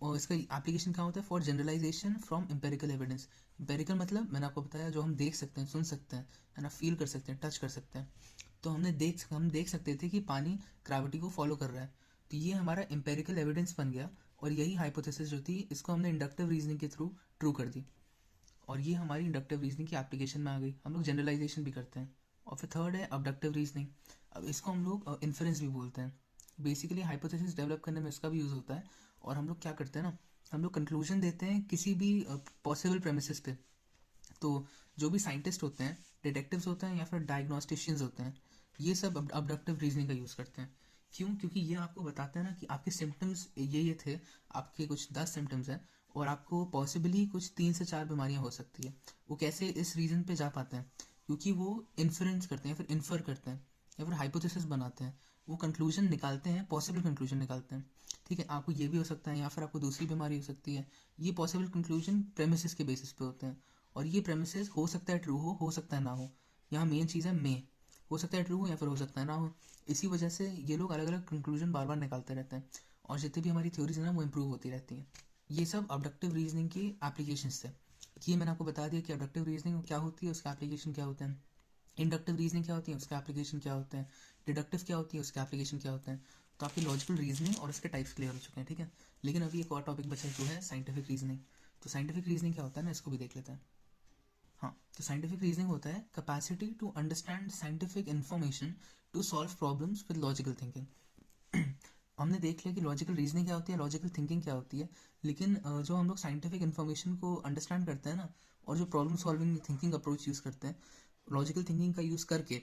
और इसका एप्लीकेशन क्या होता है, for generalisation from empirical evidence. Empirical मतलब मैंने आपको बताया जो हम देख सकते हैं, सुन सकते हैं, है ना, फील कर सकते हैं, टच कर सकते हैं। तो हम देख सकते थे कि पानी ग्रेविटी को फॉलो कर रहा है, तो ये हमारा एम्पेरिकल एविडेंस बन गया। और यही हाइपोथेसिस जो थी, इसको हमने इंडक्टिव रीजनिंग के थ्रू ट्रू कर दी, और ये हमारी इंडक्टिव रीजनिंग की एप्लीकेशन में आ गई। हम लोग जनरलाइजेशन भी करते हैं। और फिर थर्ड है अबडक्टिव रीजनिंग। अब इसको हम लोग इन्फरेंस भी बोलते हैं। बेसिकली हाइपोथेसिस डेवलप करने में इसका भी यूज़ होता है। और हम लोग क्या करते हैं ना, हम लोग कंक्लूजन देते हैं किसी भी पॉसिबल प्रेमिसेस पे। तो जो भी साइंटिस्ट होते हैं, डिटेक्टिव्स होते हैं या फिर डायग्नोस्टिशियंस होते हैं, ये सब अबडक्टिव रीजनिंग का यूज़ करते हैं। क्यों? क्योंकि ये आपको बताते हैं ना कि आपके सिम्टम्स ये थे, आपके कुछ 10 सिम्टम्स हैं और आपको पॉसिबली कुछ 3 से 4 बीमारियां हो सकती है। वो कैसे इस रीजन पे जा पाते हैं? क्योंकि वो इन्फ्रेंस करते हैं, फिर इन्फर करते हैं या फिर हाइपोथेसिस बनाते हैं, वो कंक्लूजन निकालते हैं, पॉसिबल कंक्लूजन निकालते हैं। ठीक है, आपको ये भी हो सकता है या फिर आपको दूसरी बीमारी हो सकती है। ये पॉसिबल कंक्लूजन प्रेमिसेस के बेसिस पे होते हैं, और ये प्रेमिसेस हो सकता है ट्रू हो सकता है ना हो। यहाँ मेन चीज़ है मे, हो सकता है ट्रू हो या फिर हो सकता है ना हो। इसी वजह से ये लोग अलग अलग कंक्लूजन बार बार निकालते रहते हैं, और जितनी भी हमारी थ्योरीज है ना वो इम्प्रूव होती रहती हैं। ये सब अबडक्टिव रीजनिंग की एप्लीकेशंस थे। ये मैंने आपको बता दिया कि अबडक्टिव रीजनिंग क्या होती है, उसका एप्लीकेशन क्या होता है। इंडक्टिव रीजनिंग क्या होती है, उसका एप्लीकेशन क्या होता है। डिडक्टिव क्या होती है, उसका एप्लीकेशन क्या होता है। तो आपकी लॉजिकल रीजनिंग और उसके टाइप्स क्लियर हो चुके हैं, ठीक है। लेकिन अभी एक और टॉपिक बचा जो है साइंटिफिक रीजनिंग। तो साइंटिफिक रीजनिंग क्या होता है ना, इसको भी देख लेते हैं। हाँ, तो साइंटिफिक रीजनिंग होता है capacity to understand scientific information to solve problems with logical thinking. हमने देख लिया कि लॉजिकल रीजनिंग क्या होती है, लॉजिकल थिंकिंग क्या होती है। लेकिन जो हम लोग साइंटिफिक इन्फॉर्मेशन को अंडरस्टैंड करते हैं ना, और जो problem solving thinking approach use करते हैं लॉजिकल थिंकिंग का यूज़ करके,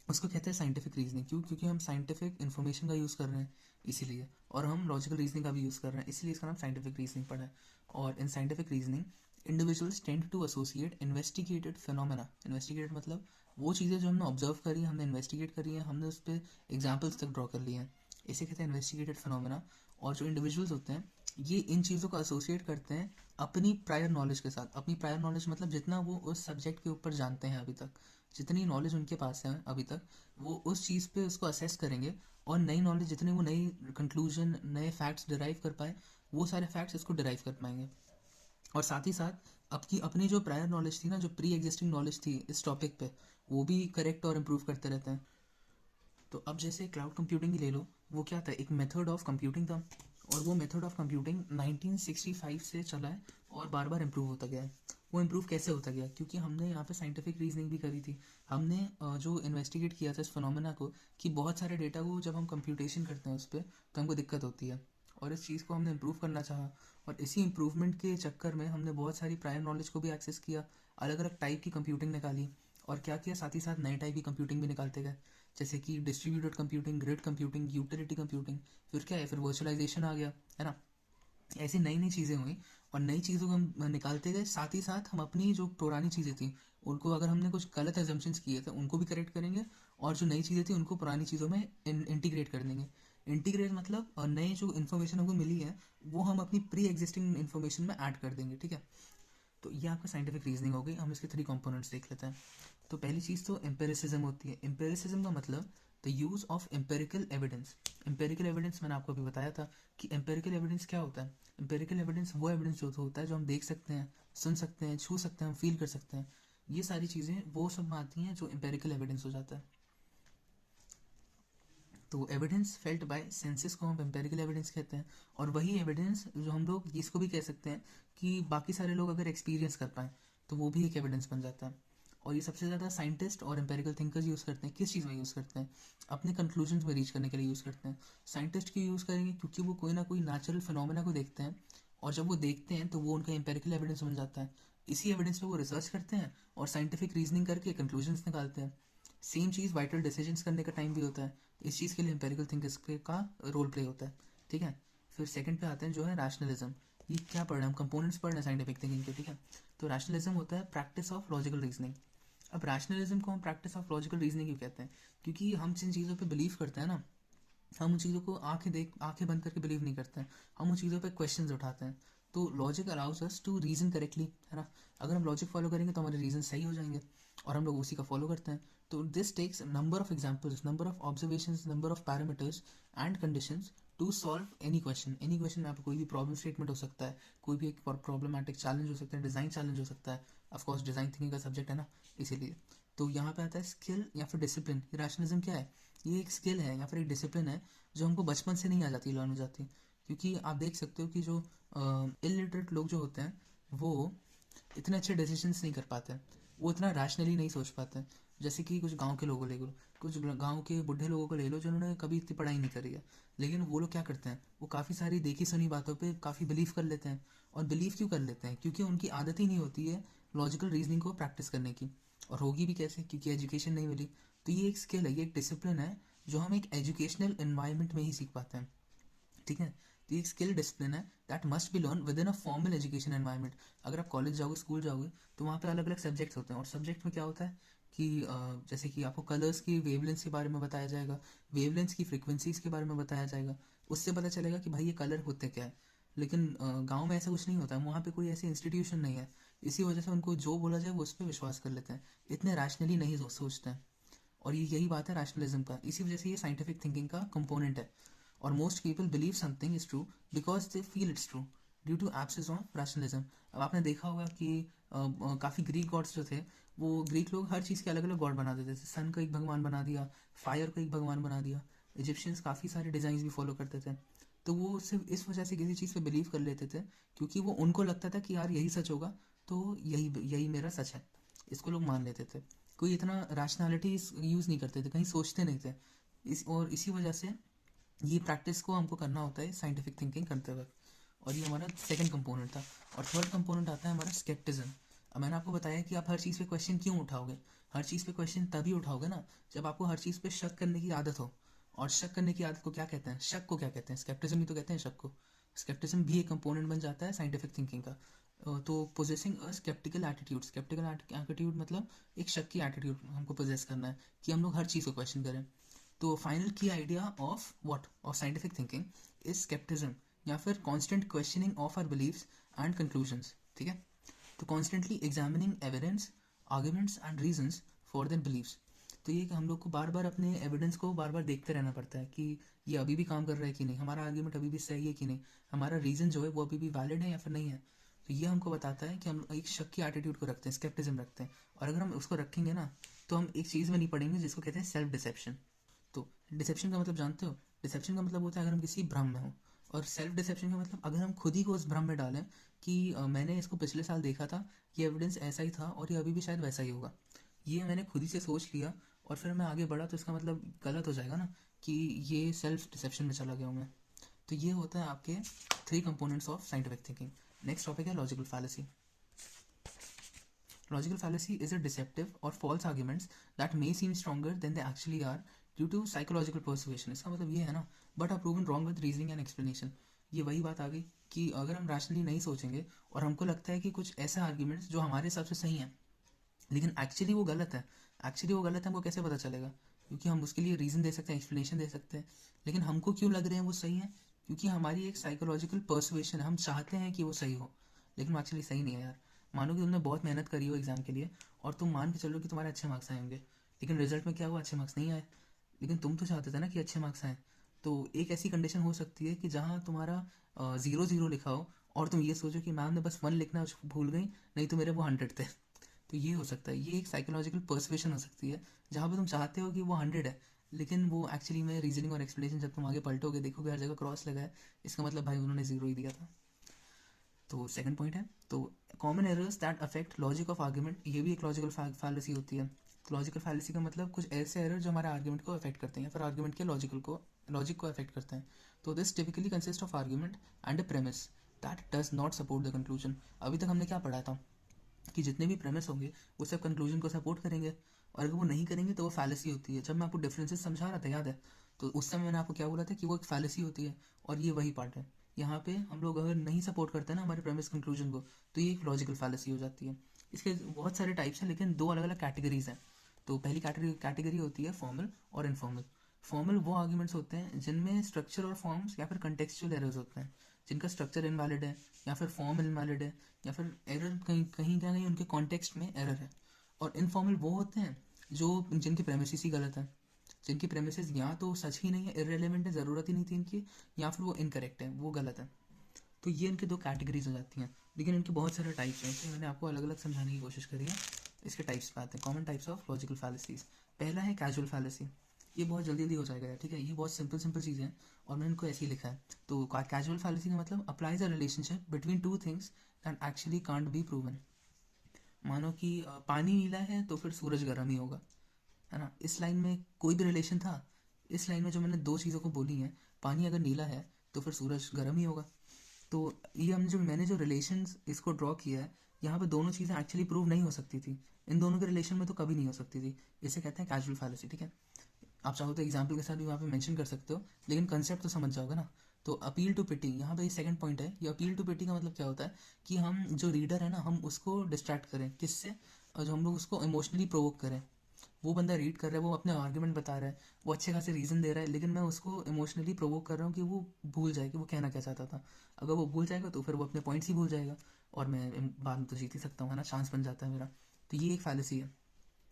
उसको कहते हैं साइंटिफिक रीजनिंग। क्यों? क्योंकि हम साइंटिफिक इन्फॉर्मेशन का यूज़ कर रहे हैं इसीलिए, और हम लॉजिकल रीजनिंग का भी यूज़ कर रहे हैं, इसलिए इसका नाम साइंटिफिक रीजनिंग पड़ा है। और in scientific reasoning individuals tend to associate investigated phenomena. Investigate मतलब वो चीज़ें जो हमने ऑब्जर्व करी, हमने इन्वेस्टिगेट करी है, हमने उस पर एग्जाम्पल्स तक ड्रॉ कर लिए हैं, इसे कहते हैं इन्वेस्टिगेटेड फिनोमेना। और जो इंडिविजुअल्स होते हैं, ये इन चीज़ों को एसोसिएट करते हैं अपनी प्रायर नॉलेज के साथ। अपनी प्रायर नॉलेज मतलब जितना वो उस सब्जेक्ट के ऊपर जानते हैं अभी तक, जितनी नॉलेज उनके पास है अभी तक, वो उस चीज़ पे उसको असेस करेंगे। और नई नॉलेज जितनी वो नई कंक्लूजन, नए फैक्ट्स डिराइव कर पाए, वो सारे फैक्ट्स इसको डिराइव कर पाएंगे। और साथ ही साथ अपनी जो प्रायर नॉलेज थी ना, जो प्री एग्जिस्टिंग नॉलेज थी इस टॉपिक पे, वो भी करेक्ट और इम्प्रूव करते रहते हैं। तो अब जैसे क्लाउड कंप्यूटिंग ही ले लो, वो क्या था, एक मेथड ऑफ कंप्यूटिंग था, और वो मेथड ऑफ कंप्यूटिंग 1965 से चला है और बार बार इम्प्रूव होता गया है। वो इम्प्रूव कैसे होता गया, क्योंकि हमने यहाँ पे साइंटिफिक रीजनिंग भी करी थी। हमने जो इन्वेस्टिगेट किया था इस फिनोमेना को, कि बहुत सारे डेटा को जब हम कंप्यूटेशन करते हैं उस पर, तो हमको दिक्कत होती है, और इस चीज़ को हमने इम्प्रूव करना चाहा। और इसी इम्प्रूवमेंट के चक्कर में हमने बहुत सारी प्रायर नॉलेज को भी एक्सेस किया, अलग अलग टाइप की कंप्यूटिंग निकाली, और क्या किया, साथ ही साथ नए टाइप की कंप्यूटिंग भी निकालते गए, जैसे कि distributed computing, grid computing, utility computing. फिर क्या है, फिर वर्चुअलाइजेशन आ गया, है ना। ऐसी नई नई चीज़ें हुई, और नई चीज़ों को हम निकालते गए, साथ ही साथ हम अपनी जो पुरानी चीज़ें थी उनको, अगर हमने कुछ गलत एजम्पशंस किए थे उनको भी करेक्ट करेंगे, और जो नई चीज़ें थी उनको पुरानी चीज़ों में इंटीग्रेट कर देंगे। इंटीग्रेट मतलब नए जो इन्फॉर्मेशन हमको मिली है वो हम अपनी प्री एग्जिस्टिंग इन्फॉर्मेशन में ऐड कर देंगे, ठीक है। तो ये आपका साइंटिफिक रीजनिंग हो गई। हम इसके 3 कंपोनेंट्स देख लेते हैं। तो पहली चीज़ तो एम्पेरिसिज्म होती है। एम्पेरिसिज्म का मतलब the use of empirical evidence. Empirical evidence मैंने आपको अभी बताया था कि एम्पेरिकल एविडेंस क्या होता है। एम्पेरिकल एविडेंस वो एविडेंस जो होता है जो हम देख सकते हैं, सुन सकते हैं, छू सकते हैं, हम फील कर सकते हैं। ये सारी चीज़ें वो सब आती हैं जो एम्पेरिकल एविडेंस हो जाता है। तो एविडेंस फेल्ट बाय सेंसेस को हम एम्पेरिकल एविडेंस कहते हैं, और वही एविडेंस जो हम लोग इसको भी कह सकते हैं कि बाकी सारे लोग अगर एक्सपीरियंस कर पाएँ तो वो भी एक एविडेंस बन जाता है। और ये सबसे ज़्यादा साइंटिस्ट और एम्पेरिकल थिंकर्स यूज़ करते हैं। किस चीज़ में यूज़ करते हैं, अपने कंक्लूजन्स में रीच करने के लिए यूज़ करते हैं। साइंटिस्ट क्यों यूज़ करेंगे, क्योंकि वो कोई ना कोई नेचुरल फिनोमेना को देखते हैं, और जब वो देखते हैं तो वो उनका एम्पेरिकल एविडेंस बन जाता है। इसी एविडेंस पे वो रिसर्च करते हैं और साइंटिफिक रीजनिंग करके कंक्लूजन्स निकालते हैं। सेम चीज़ वाइटल डिसीजंस करने का टाइम भी होता है, तो इस चीज़ के लिए एम्पेरिकल थिंकर्स का रोल प्ले होता है, ठीक है। फिर सेकंड पे आते हैं जो है रैशनलिज्म। ये क्या पढ़ रहे हैं हम, कंपोनेंट्स पढ़ रहे हैं साइंटिफिक थिंकिंग के, ठीक है। तो रैशनलिज्म होता है प्रैक्टिस ऑफ लॉजिकल रीजनिंग। अब रैशनलिज्म को हम प्रैक्टिस ऑफ लॉजिकल रीजनिंग क्यों कहते हैं, क्योंकि हम जिन चीज़ों पे बिलीव करते हैं ना, हम उन चीज़ों को आंखें बंद करके बिलीव नहीं करते हैं, हम उन चीज़ों पे क्वेश्चंस उठाते हैं। तो logic allows us to reason correctly, है ना। अगर हम लॉजिक फॉलो करेंगे तो हमारे रीजन सही हो जाएंगे, और हम लोग उसी का फॉलो करते हैं। तो this takes number of examples, number of observations, number of parameters and conditions to solve any question. Any question में आपको कोई भी प्रॉब्लम स्टेटमेंट हो सकता है, कोई भी एक प्रॉब्लमेटिक चैलेंज हो सकता है, डिज़ाइन चैलेंज हो सकता है। ऑफकोर्स डिज़ाइन थिंकिंग का सब्जेक्ट है ना, इसीलिए। तो यहाँ पे आता है स्किल या फिर डिसिप्लिन। रैशनलिज्म क्या है, ये एक स्किल है या फिर एक डिसिप्लिन है जो हमको बचपन से नहीं आ जाती, लर्न हो जाती। क्योंकि आप देख सकते हो कि जो इलिटरेट लोग जो होते हैं वो इतने अच्छे डिसीजंस नहीं कर पाते हैं, वो इतना रैशनली नहीं सोच पाते हैं। जैसे कि कुछ गांव के लोगों ले लो, कुछ गांव के बूढ़े लोगों को ले लो जिन्होंने कभी इतनी पढ़ाई नहीं करी है, लेकिन वो लोग क्या करते हैं, वो काफ़ी सारी देखी सुनी बातों पे काफ़ी बिलीव कर लेते हैं। और बिलीव क्यों कर लेते हैं, क्योंकि उनकी आदत ही नहीं होती है लॉजिकल रीजनिंग को प्रैक्टिस करने की। और होगी भी कैसे, क्योंकि एजुकेशन नहीं मिली। तो ये एक स्किल है, ये एक डिसिप्लिन है जो हम एक एजुकेशनल इन्वायरमेंट में ही सीख पाते हैं, ठीक है। तो ये एक स्किल डिसिप्लिन है that must be learn with in a formal education environment. अगर आप कॉलेज जाओगे, स्कूल जाओगे, तो वहाँ पे अलग अलग सब्जेक्ट्स होते हैं, और सब्जेक्ट में क्या होता है कि जैसे कि आपको कलर्स की वेवलेंस के बारे में बताया जाएगा, वेवलेंस की फ्रिक्वेंसीज के बारे में बताया जाएगा। उससे पता चलेगा कि भाई ये कलर होते क्या है। लेकिन गांव में ऐसा कुछ नहीं होता है, वहाँ पे कोई ऐसी इंस्टीट्यूशन नहीं है। इसी वजह से उनको जो बोला जाए वो उस पर विश्वास कर लेते हैं, इतने रैशनली नहीं सोचते हैं। और ये यही बात है रैशनलिज्म का, इसी वजह से ये साइंटिफिक थिंकिंग का कंपोनेंट है। और most people believe something is true because they feel it's true due to absence of rationalism. अब आपने देखा होगा कि काफ़ी ग्रीक गॉड्स जो थे, वो ग्रीक लोग हर चीज़ के अलग अलग गॉड बना देते थे। सन को एक भगवान बना दिया, फायर को एक भगवान बना दिया। इजिप्शियंस काफ़ी सारे डिज़ाइन भी फॉलो करते थे। तो वो सिर्फ इस वजह से किसी चीज़ पे बिलीव कर लेते थे, क्योंकि वो उनको लगता था कि यार यही सच होगा, तो यही यही मेरा सच है, इसको लोग मान लेते थे। कोई इतना रैशनैलिटी यूज़ नहीं करते थे, कहीं सोचते नहीं थे। और इसी वजह से ये प्रैक्टिस को हमको करना होता है साइंटिफिक थिंकिंग करते वक्त। और ये हमारा सेकंड कंपोनेंट था। और थर्ड कंपोनेंट आता है हमारा स्केप्टिज्म। अब मैंने आपको बताया कि आप हर चीज़ पे क्वेश्चन क्यों उठाओगे। हर चीज़ पे क्वेश्चन तभी उठाओगे ना जब आपको हर चीज़ पे शक करने की आदत हो। और शक करने की आदत को क्या कहते हैं, शक को क्या कहते हैं, स्केप्टिज्म ही तो कहते हैं शक को। स्केप्टिज्म भी एक कंपोनेंट बन जाता है साइंटिफिक थिंकिंग का। तो पोजेसिंग अ स्केप्टिकल एटीट्यूड, स्केप्टिकल एटीट्यूड मतलब एक शक की एटीट्यूड हमको पोजेस करना है, कि हम लोग हर चीज़ को क्वेश्चन करें। तो final key idea of what, of scientific thinking is scepticism, या फिर constant questioning of our beliefs and conclusions, ठीक है। तो constantly examining evidence, arguments and reasons for their beliefs. तो ये कि हम लोग को बार बार अपने एविडेंस को बार बार देखते रहना पड़ता है कि ये अभी भी काम कर रहा है कि नहीं, हमारा आर्ग्यूमेंट अभी भी सही है कि नहीं, हमारा रीज़न जो है वो अभी भी वैलिड है या फिर नहीं है। तो ये हमको बताता है कि हम एक शक की एटीट्यूड को रखते हैं, स्केप्टिज्म रखते हैं, और अगर हम उसको रखेंगे ना तो हम एक चीज़ में नहीं पड़ेंगे जिसको कहते हैं सेल्फ डिसेप्शन। तो डिसेप्शन का मतलब जानते हो? डिसेप्शन का मतलब होता है अगर हम किसी भ्रम में हो, और सेल्फ डिसेप्शन का मतलब अगर हम खुद ही को उस भ्रम में डालें कि मैंने इसको पिछले साल देखा था, ये एविडेंस ऐसा ही था और ये अभी भी शायद वैसा ही होगा, ये मैंने खुद ही से सोच लिया और फिर मैं आगे बढ़ा, तो इसका मतलब गलत हो जाएगा ना कि ये सेल्फ डिसेप्शन में चला गया हूँ मैं। तो ये होता है आपके 3 components of scientific thinking. Next topic है logical fallacy. Logical fallacy is a deceptive or false arguments that may seem stronger than they actually are due to psychological persuasion। इसका मतलब ये है ना, but are proven wrong with reasoning and explanation। ये वही बात आ गई कि अगर हम रैशनली नहीं सोचेंगे और हमको लगता है कि कुछ ऐसा आर्ग्यूमेंट्स जो हमारे हिसाब से सही है लेकिन एक्चुअली वो गलत है, हमको कैसे पता चलेगा? क्योंकि हम उसके लिए रीज़न दे सकते हैं, एक्सप्लेनेशन दे सकते हैं, लेकिन हमको क्यों लग रहे हैं वो सही है? क्योंकि हमारी एक साइकोलॉजिकल पर्सुएशन है, हम चाहते हैं कि वो सही हो, लेकिन वो एक्चुअली सही नहीं है यार। मानो कि तुमने बहुत मेहनत करी हो एग्ज़ाम के लिए और तुम मान के चलो कि तुम्हारे अच्छे मार्क्स आएंगे, लेकिन रिजल्ट में क्या हुआ? अच्छे मार्क्स नहीं आए, लेकिन तुम तो चाहते थे ना कि अच्छे मार्क्स आए। तो एक ऐसी कंडीशन हो सकती है कि जहाँ तुम्हारा 0 0 लिखा हो और तुम ये सोचो कि मैम ने बस 1 लिखना भूल गई, नहीं तो मेरे वो 100 थे। तो ये हो सकता है, ये एक साइकोलॉजिकल पर्सुएशन हो सकती है जहाँ पे तुम चाहते हो कि वो 100 है, लेकिन वो एक्चुअली में रीजनिंग और एक्सप्लेनेशन जब तुम आगे पलटोगे देखोगे हर जगह क्रॉस लगा है, इसका मतलब भाई उन्होंने 0 ही दिया था। तो सेकंड पॉइंट है, तो common errors that affect logic of argument, ये भी एक लॉजिकल फैलेसी होती है। तो लॉजिकल फैलेसी का मतलब कुछ ऐसे एरर जो हमारे आर्ग्यूमेंट को अफेक्ट करते हैं या फिर आर्ग्यूमेंट के लॉजिक को अफेक्ट करते हैं। तो this typically consist of argument and a premise that does not support the conclusion. अभी तक हमने क्या पढ़ा था कि जितने भी प्रेमिस होंगे वो सब कंक्लूजन को सपोर्ट करेंगे, और अगर वो नहीं करेंगे तो वो फैलेसी होती है। जब मैं आपको डिफरेंसेस समझा रहा था याद है, तो उस समय मैंने आपको क्या बोला था कि वो एक फैलेसी होती है, और ये वही पार्ट है। यहाँ पे हम लोग अगर नहीं सपोर्ट करते ना हमारे प्रेमिस कंक्लूजन को, तो ये एक लॉजिकल फैलेसी हो जाती है। इसके बहुत सारे टाइप्स हैं, लेकिन 2 अलग अलग कैटेगरीज हैं। तो पहली कैटेगरी होती है फॉर्मल और इनफॉर्मल। फॉर्मल वो आर्ग्यूमेंट्स होते हैं जिनमें स्ट्रक्चर और फॉर्म्स या फिर कंटेक्चुअल एरर्स होते हैं, जिनका स्ट्रक्चर इनवैलिड है या फिर फॉर्म इनवैलिड है या फिर एरर कहीं कहीं ना कहीं उनके कॉन्टेक्स्ट में एरर है। और इनफॉर्मल वो होते हैं जो जिनकी प्रेमिसेस ही गलत है, जिनकी प्रेमिसेस या तो सच ही नहीं है, इररिलेवेंट है, ज़रूरत ही नहीं थी इनकी, या फिर वो इनकरेक्ट है, वो गलत है। तो ये इनकी 2 कैटेगरीज हो जाती हैं, लेकिन इनके बहुत सारे टाइप्स हैं, इसलिए मैंने आपको अलग अलग समझाने की कोशिश करी है। इसके टाइप्स पे आते हैं, कॉमन टाइप्स ऑफ लॉजिकल फैलेसीज। पहला है कैजुअल फैलेसी। ये बहुत जल्दी जल्दी हो जाएगा यार, ठीक है, ये बहुत सिंपल सिंपल चीज़ें हैं और मैंने इनको ऐसे ही लिखा है। तो कैजुअल फैलेसी का मतलब applies a relationship between 2 things that actually can't be proven. मानो कि पानी नीला है तो फिर सूरज गर्म ही होगा, है ना? इस लाइन में कोई भी रिलेशन था? इस लाइन में जो मैंने 2 चीज़ों को बोली हैं, पानी अगर नीला है तो फिर सूरज गर्म ही होगा। तो ये मैंने जो रिलेशंस इसको ड्रॉ किया है, यहाँ पे दोनों चीज़ें एक्चुअली प्रूव नहीं हो सकती थी, इन दोनों के रिलेशन में तो कभी नहीं हो सकती थी। इसे कहते हैं कैजुअल फैलेसी, ठीक है। आप चाहो तो एग्जाम्पल के साथ भी वहाँ पे मेंशन कर सकते हो, लेकिन कंसेप्ट तो समझ जाओगे ना। तो अपील टू पिटी, यहाँ पे सेकंड पॉइंट है। ये अपील टू पिटी का मतलब क्या होता है कि हम जो रीडर है ना, हम उसको डिस्ट्रैक्ट करें किससे, और जो हम लोग उसको इमोशनली प्रोवोक करें। वो बंदा रीड कर रहा है, वो अपने आर्ग्यूमेंट बता रहा है, वो अच्छे खासे रीज़न दे रहा है, लेकिन मैं उसको इमोशनली प्रोवोक कर रहा हूँ कि वो भूल जाए कि वो कहना क्या चाहता था। अगर वो भूल जाएगा तो फिर वो अपने पॉइंट्स ही भूल जाएगा, और मैं बाद में तो जीत ही सकता हूँ, है ना, चांस बन जाता है मेरा। तो ये एक फैलेसी है।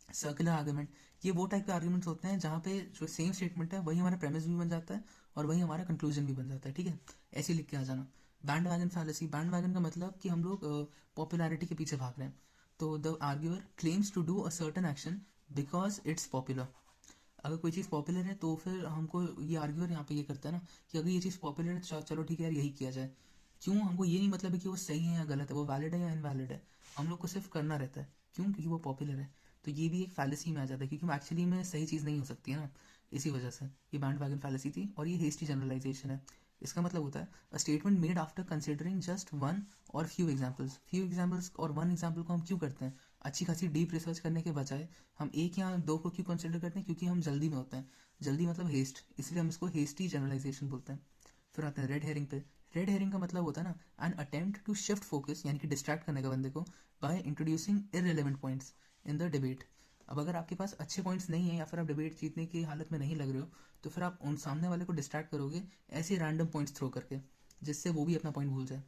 सर्कुलर आर्ग्यूमेंट, ये वो टाइप के आर्ग्यूमेंट्स होते हैं जहाँ पे जो सेम स्टेटमेंट है वही हमारा प्रेमिस भी बन जाता है और वही हमारा कंक्लूजन भी बन जाता है, ठीक है। ऐसे लिख के आ जाना। Band wagon fallacy, band wagon का मतलब कि हम लोग पॉपुलैरिटी के पीछे भाग रहे हैं। तो the arguer claims to do a certain action because it's popular. अगर कोई चीज़ पॉपुलर है तो फिर हमको, ये आर्ग्यूअर यहाँ पे ये करता है ना कि अगर ये चीज़ पॉपुलर है तो चलो ठीक है यार यही किया जाए। क्यों? हमको ये नहीं मतलब है कि वो सही है या गलत है, वो वैलिड है या इनवैलिड है, हम लोग को सिर्फ करना रहता है। क्यों? क्योंकि वो पॉपुलर है। तो ये भी एक फैलेसी में आ जाता है, क्योंकि एक्चुअली में सही चीज़ नहीं हो सकती है ना, इसी वजह से ये बैंड वैगन फैलेसी थी। और ये हेस्टी जनरलाइजेशन है। इसका मतलब होता है a statement made after considering just one और फ्यू एग्जाम्पल्स और वन एग्जाम्पल को हम क्यों करते हैं? अच्छी खासी डीप रिसर्च करने के बजाय हम एक या दो को क्यों कंसिडर करते हैं? क्योंकि हम जल्दी में होते हैं। जल्दी मतलब हेस्ट, इसलिए हम इसको हेस्टी जनरलाइजेशन बोलते हैं। फिर आते हैं रेड हेरिंग पे। रेड हेरिंग का मतलब होता है ना an attempt to shift focus, यानी कि डिस्ट्रैक्ट करने का बंदे को by introducing irrelevant points in the debate. अब अगर आपके पास अच्छे पॉइंट्स नहीं है या फिर आप डिबेट जीतने की हालत में नहीं लग रहे हो, तो फिर आप उन सामने वाले को डिस्ट्रैक्ट करोगे ऐसे रैंडम पॉइंट्स थ्रो करके, जिससे वो भी अपना पॉइंट भूल जाए।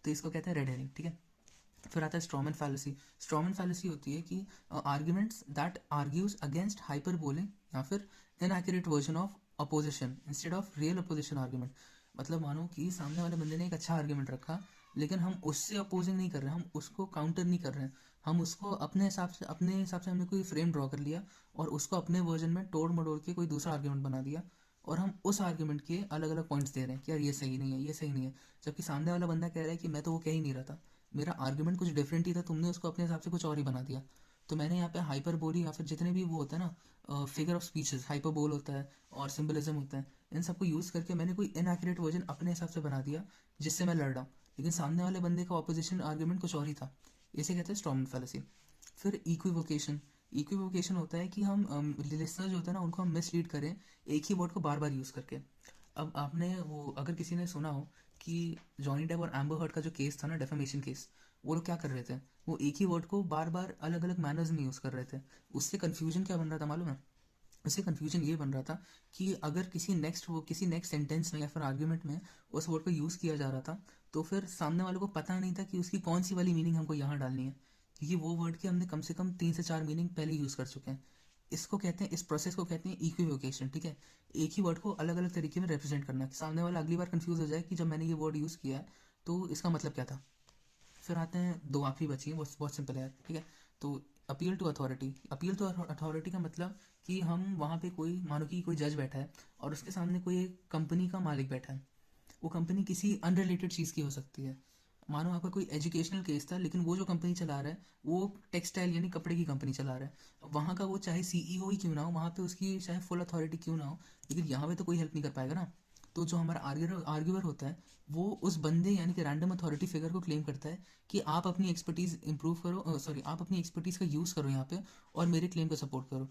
तो इसको कहते हैं रेड हेरिंग, ठीक है। फिर आता है स्ट्रॉमन फैलेसी। स्ट्रॉमन फैलेसी होती है कि arguments that argues against hyperbole या फिर inaccurate version of opposition instead of real opposition argument. मतलब मानो कि सामने वाले बंदे ने एक अच्छा आर्ग्यूमेंट रखा, लेकिन हम उससे अपोजिंग नहीं कर रहे हैं, हम उसको काउंटर नहीं कर रहे हैं, हम उसको अपने हिसाब से हमने कोई फ्रेम ड्रॉ कर लिया और उसको अपने वर्जन में तोड़ मरोड़ के कोई दूसरा आर्ग्यूमेंट बना दिया, और हम उस आर्ग्यूमेंट के अलग अलग पॉइंट्स दे रहे हैं कि यार ये सही नहीं है, ये सही नहीं है, जबकि सामने वाला बंदा कह रहा है कि मैं तो वो कह ही नहीं रहा था, मेरा आर्ग्यूमेंट कुछ डिफरेंट ही था, तुमने उसको अपने हिसाब से कुछ और ही बना दिया। तो मैंने यहाँ पे हाइपरबोली या फिर जितने भी वो होता है ना, फिगर ऑफ स्पीचेस, हाइपरबोल होता है और सिंबलिज्म होता है, इन सबको यूज़ करके मैंने कोई इनएक्यूरेट वर्जन अपने हिसाब से बना दिया जिससे मैं लड़ रहा हूँ, लेकिन सामने वाले बंदे का ऑपोजिशन आर्ग्यूमेंट कुछ और ही था। इसे कहते हैं स्टॉर्मन फैलेसी। फिर इक्विवोकेशन। इक्विवोकेशन होता है कि हम लिसनर जो होता है ना उनको हम मिसलीड करें एक ही वर्ड को बार बार यूज़ करके। अब आपने वो, अगर किसी ने सुना हो कि जॉनी डेप और एम्बर हर्ड का जो केस था ना, डेफेमेशन केस, वो लोग क्या कर रहे थे, वो एक ही वर्ड को बार बार अलग अलग मैनर्स में यूज़ कर रहे थे। उससे कन्फ्यूजन क्या बन रहा था मालूम है? उससे कन्फ्यूजन ये बन रहा था कि अगर किसी नेक्स्ट सेंटेंस में या फिर आर्ग्यूमेंट में उस वर्ड को यूज़ किया जा रहा था, तो फिर सामने वाले को पता नहीं था कि उसकी कौन सी वाली मीनिंग हमको यहाँ डालनी है, क्योंकि वो वर्ड के हमने कम से कम 3 से 4 मीनिंग पहले यूज़ कर चुके हैं। इसको कहते हैं, इस प्रोसेस को कहते हैं इक्विवोकेशन, ठीक है। एक ही वर्ड को अलग अलग तरीके में रिप्रेजेंट करना, कि सामने वाला अगली बार कंफ्यूज हो जाए कि जब मैंने ये वर्ड यूज़ किया है तो इसका मतलब क्या था। फिर आते हैं दो आखिरी बची हैं, बहुत बहुत सिंपल है यार, ठीक है। तो appeal to authority. Appeal to authority का मतलब कि हम वहाँ पे कोई, मानो कि कोई जज बैठा है और उसके सामने कोई एक कंपनी का मालिक बैठा है, वो कंपनी किसी अनरिलेटेड चीज़ की हो सकती है। मानो आपका कोई एजुकेशनल केस था, लेकिन वो जो कंपनी चला रहा है वो टेक्सटाइल यानी कपड़े की कंपनी चला रहा है, वहाँ का वो चाहे सीईओ ही क्यों ना हो, वहाँ पे उसकी चाहे फुल अथॉरिटी क्यों ना हो, लेकिन यहाँ पे तो कोई हेल्प नहीं कर पाएगा ना। तो जो हमारा आर्ग्यूअर होता है, वो उस बंदे यानी कि रैंडम अथॉरिटी फिगर को क्लेम करता है कि आप अपनी एक्सपर्टीज़ इंप्रूव करो, सॉरी आप अपनी एक्सपर्टीज़ का यूज़ करो यहाँ पे और मेरे क्लेम का सपोर्ट करो।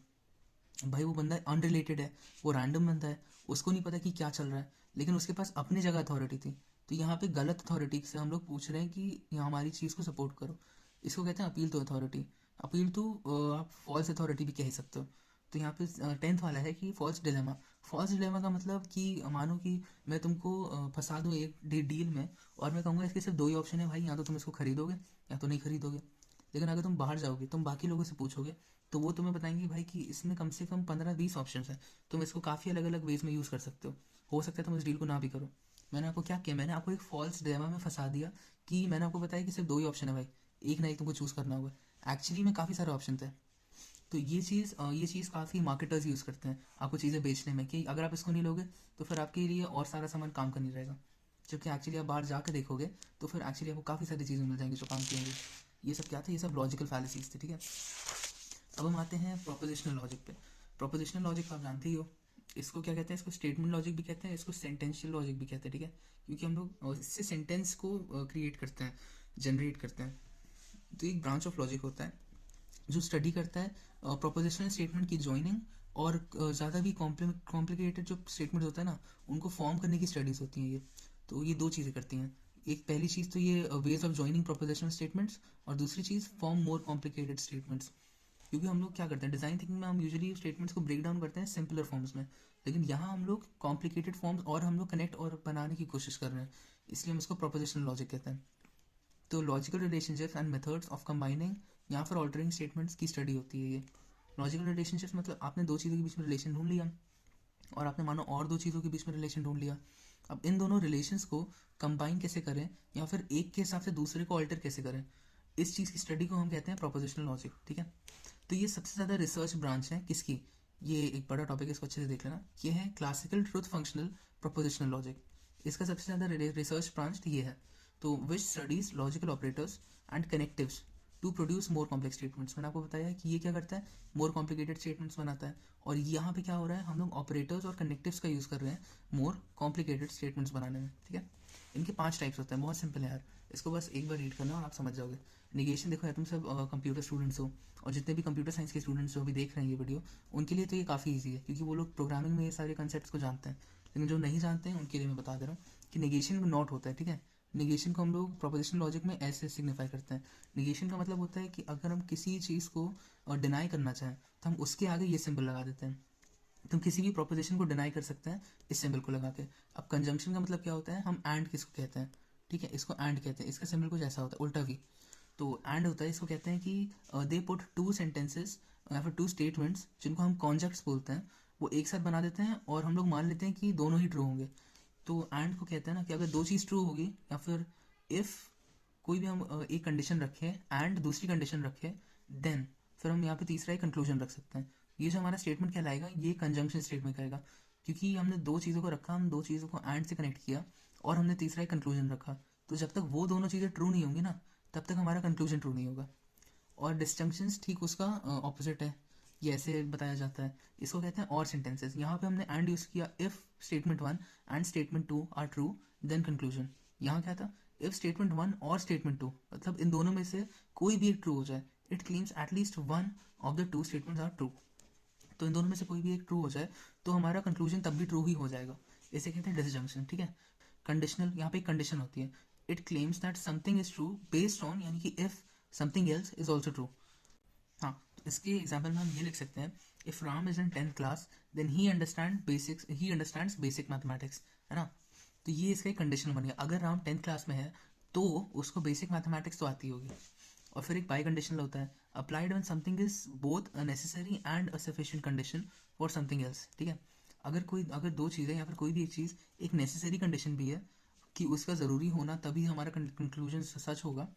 भाई वो बंदा अनरिलेटेड है, वो रैंडम बंदा है, उसको नहीं पता कि क्या चल रहा है, लेकिन उसके पास अपनी जगह अथॉरिटी थी। तो यहाँ पे गलत अथॉरिटी से हम लोग पूछ रहे हैं कि यहाँ हमारी चीज़ को सपोर्ट करो। इसको कहते हैं appeal to authority. Appeal to, आप फॉल्स अथॉरिटी भी कह सकते हो। तो यहाँ पे 10th वाला है कि फॉल्स डिलेमा। फॉल्स डिलेमा का मतलब कि मानो कि मैं तुमको फंसा दूँ एक डील में, और मैं कहूँगा इसके सिर्फ दो ही ऑप्शन है भाई, या तो तुम इसको खरीदोगे या तो नहीं खरीदोगे। लेकिन अगर तुम बाहर जाओगे, तुम बाकी लोगों से पूछोगे, तो वो तुम्हें बताएंगे भाई कि इसमें कम से कम 15-20 ऑप्शन हैं, तुम इसको काफ़ी अलग अलग वेज में यूज़ कर सकते हो सकता है तुम इस डील को ना भी करो। मैंने आपको क्या किया, मैंने आपको एक फॉल्स डिलेमा में फंसा दिया कि मैंने आपको बताया कि सिर्फ दो ही ऑप्शन है भाई, एक ना एक तुमको चूज़ करना होगा। एक्चुअली में काफ़ी सारे ऑप्शन थे। तो ये चीज़ काफ़ी मार्केटर्स यूज़ करते हैं आपको चीज़ें बेचने में, कि अगर आप इसको नहीं लोगे तो फिर आपके लिए और सारा सामान काम का नहीं रहेगा, जबकि एक्चुअली आप बाहर जाकर देखोगे तो फिर एक्चुअली आपको काफ़ी सारी चीज़ें मिल जाएंगी जो काम की होंगी। ये सब क्या था, ये सब लॉजिकल फैलेसीज थे, ठीक है। अब हम आते हैं प्रोपोजिशनल लॉजिक पे। प्रोपोजिशनल लॉजिक आप जानते ही हो, इसको क्या कहते हैं, इसको स्टेटमेंट लॉजिक भी कहते हैं, इसको सेंटेंशियल लॉजिक भी कहते हैं, ठीक है। क्योंकि हम लोग इससे सेंटेंस को क्रिएट करते हैं, जनरेट करते हैं। तो एक ब्रांच ऑफ लॉजिक होता है जो स्टडी करता है प्रोपोजिशनल स्टेटमेंट की जॉइनिंग, और ज़्यादा भी कॉम्प्लिकेटेड जो स्टेटमेंट होता है ना उनको फॉर्म करने की स्टडीज़ होती हैं ये। तो ये दो चीज़ें करती हैं। एक पहली चीज़ तो ये ways of joining prepositional statements, और दूसरी चीज़ फॉर्म मोर कॉम्प्लिकेटेड स्टेटमेंट्स। क्योंकि हम लोग क्या करते हैं डिज़ाइन थिंकिंग में, हम यूजुअली स्टेटमेंट्स को ब्रेक डाउन करते हैं सिंपलर फॉर्म्स में, लेकिन यहाँ हम लोग कॉम्प्लिकेटेड फॉर्म्स और हम लोग कनेक्ट और बनाने की कोशिश कर रहे हैं, इसलिए हम इसको प्रोपोजिशनल लॉजिक कहते हैं। तो logical relationships and methods of combining या फिर ऑल्टरिंग स्टेटमेंट्स की स्टडी होती है ये। लॉजिकल रिलेशनशिप्स मतलब आपने दो चीज़ों के बीच में रिलेशन ढूंढ लिया, और आपने मानो और दो चीज़ों के बीच में रिलेशन ढूंढ लिया। अब इन दोनों रिलेशंस को कंबाइन कैसे करें, या फिर एक के हिसाब से दूसरे को ऑल्टर कैसे करें, इस चीज़ की स्टडी को हम कहते हैं प्रोपोजिशनल लॉजिक, ठीक है। तो ये सबसे ज़्यादा रिसर्च ब्रांच है किसकी, ये एक बड़ा टॉपिक है, इसको अच्छे से देख लेना। ये है classical truth functional propositional logic, इसका सबसे ज़्यादा रिसर्च ब्रांच ये है। तो which studies logical operators and connectives to produce more complex statements. मैंने आपको बताया कि ये क्या करता है, मोर कॉम्प्लिकेटेड स्टेटमेंट्स बनाता है। और यहाँ पे क्या हो रहा है, हम लोग ऑपरेटर्स और कनेक्टिव्स का यूज़ कर रहे हैं मोर कॉम्प्लिकेटेड स्टेटमेंट्स बनाने में, ठीक है। इनके 5 टाइप्स होते हैं, बहुत सिंपल है यार, इसको बस एक बार रीड करना और आप समझ जाओगे। निगेशन, देखो यार तुम सब कंप्यूटर स्टूडेंट्स हो, और जितने भी कंप्यूटर साइंस के स्टूडेंट्स जो अभी देख रहे हैं ये वीडियो, उनके लिए तो ये काफ़ी ईजी है, क्योंकि वो लोग प्रोग्रामिंग में ये सारे कंसेप्ट को जानते हैं। लेकिन जो नहीं जानते हैं उनके लिए मैं बता दे रहा हूँ कि निगेशन में नॉट होता है, ठीक है। निगेशन को हम लोग प्रोपोजिशनल लॉजिक में ऐसे सिग्निफाई करते हैं। निगेशन का मतलब होता है कि अगर हम किसी चीज़ को डिनाई करना चाहें तो हम उसके आगे ये सिंबल लगा देते हैं। तुम किसी भी प्रोपोजिशन को डिनाई कर सकते हैं इस सिंबल को लगा के। अब कंजंक्शन का मतलब क्या होता है, हम एंड किसको कहते हैं, ठीक है, इसको एंड कहते हैं, इसका सिंबल कुछ ऐसा होता है उल्टा वी। तो एंड होता है, इसको कहते हैं कि दे पुट टू सेंटेंसेस या फिर टू स्टेटमेंट्स जिनको हम कॉन्जक्ट्स बोलते हैं, वो एक साथ बना देते हैं और हम लोग मान लेते हैं कि दोनों ही ट्रू होंगे। तो एंड को कहते हैं ना कि अगर दो चीज़ ट्रू होगी, या फिर इफ़ कोई भी हम एक कंडीशन रखें एंड दूसरी कंडीशन रखें, देन फिर हम यहाँ पे तीसरा एक कंक्लूजन रख सकते हैं। ये जो हमारा स्टेटमेंट कहलाएगा ये कंजंक्शन स्टेटमेंट कहेगा, क्योंकि हमने दो चीज़ों को रखा, हम दो चीज़ों को एंड से कनेक्ट किया और हमने तीसरा एक कंक्लूजन रखा। तो जब तक वो दोनों चीज़ें ट्रू नहीं होंगी ना, तब तक हमारा कंक्लूजन ट्रू नहीं होगा। और डिस्जंक्शंस ठीक उसका ऑपोजिट है, ये ऐसे बताया जाता है, इसको कहते हैं और सेंटेंसेस। यहाँ पे हमने एंड यूज़ किया, if statement one and statement two are true then conclusion. यहाँ क्या था, इफ स्टेटमेंट वन और स्टेटमेंट टू, मतलब इन दोनों में से कोई भी एक ट्रू हो जाए, it claims at least one of the two statements are true. तो इन दोनों में से कोई भी एक ट्रू हो जाए तो हमारा कंक्लूजन तब भी ट्रू ही हो जाएगा, इसे कहते हैं डिसजंक्शन। ठीक है। कंडीशनल, यहाँ पे एक कंडीशन होती है, it claims that something is true based on, यानी कि if something else is also true. हाँ, तो इसके एग्जाम्पल में हम ये लिख सकते हैं, if Ram is in 10th class then he understands basic mathematics, है ना। तो ये इसका एक कंडीशन बन गया, अगर राम 10th क्लास में है तो उसको बेसिक मैथमेटिक्स तो आती होगी। और फिर एक बाई कंडीशनल होता है, applied when something is both a necessary and a sufficient condition for something else. ठीक है। अगर दो चीज़ें या फिर कोई भी एक चीज़ एक नेसेसरी कंडीशन भी है कि उसका ज़रूरी होना तभी हमारा कंक्लूजन सच होगा,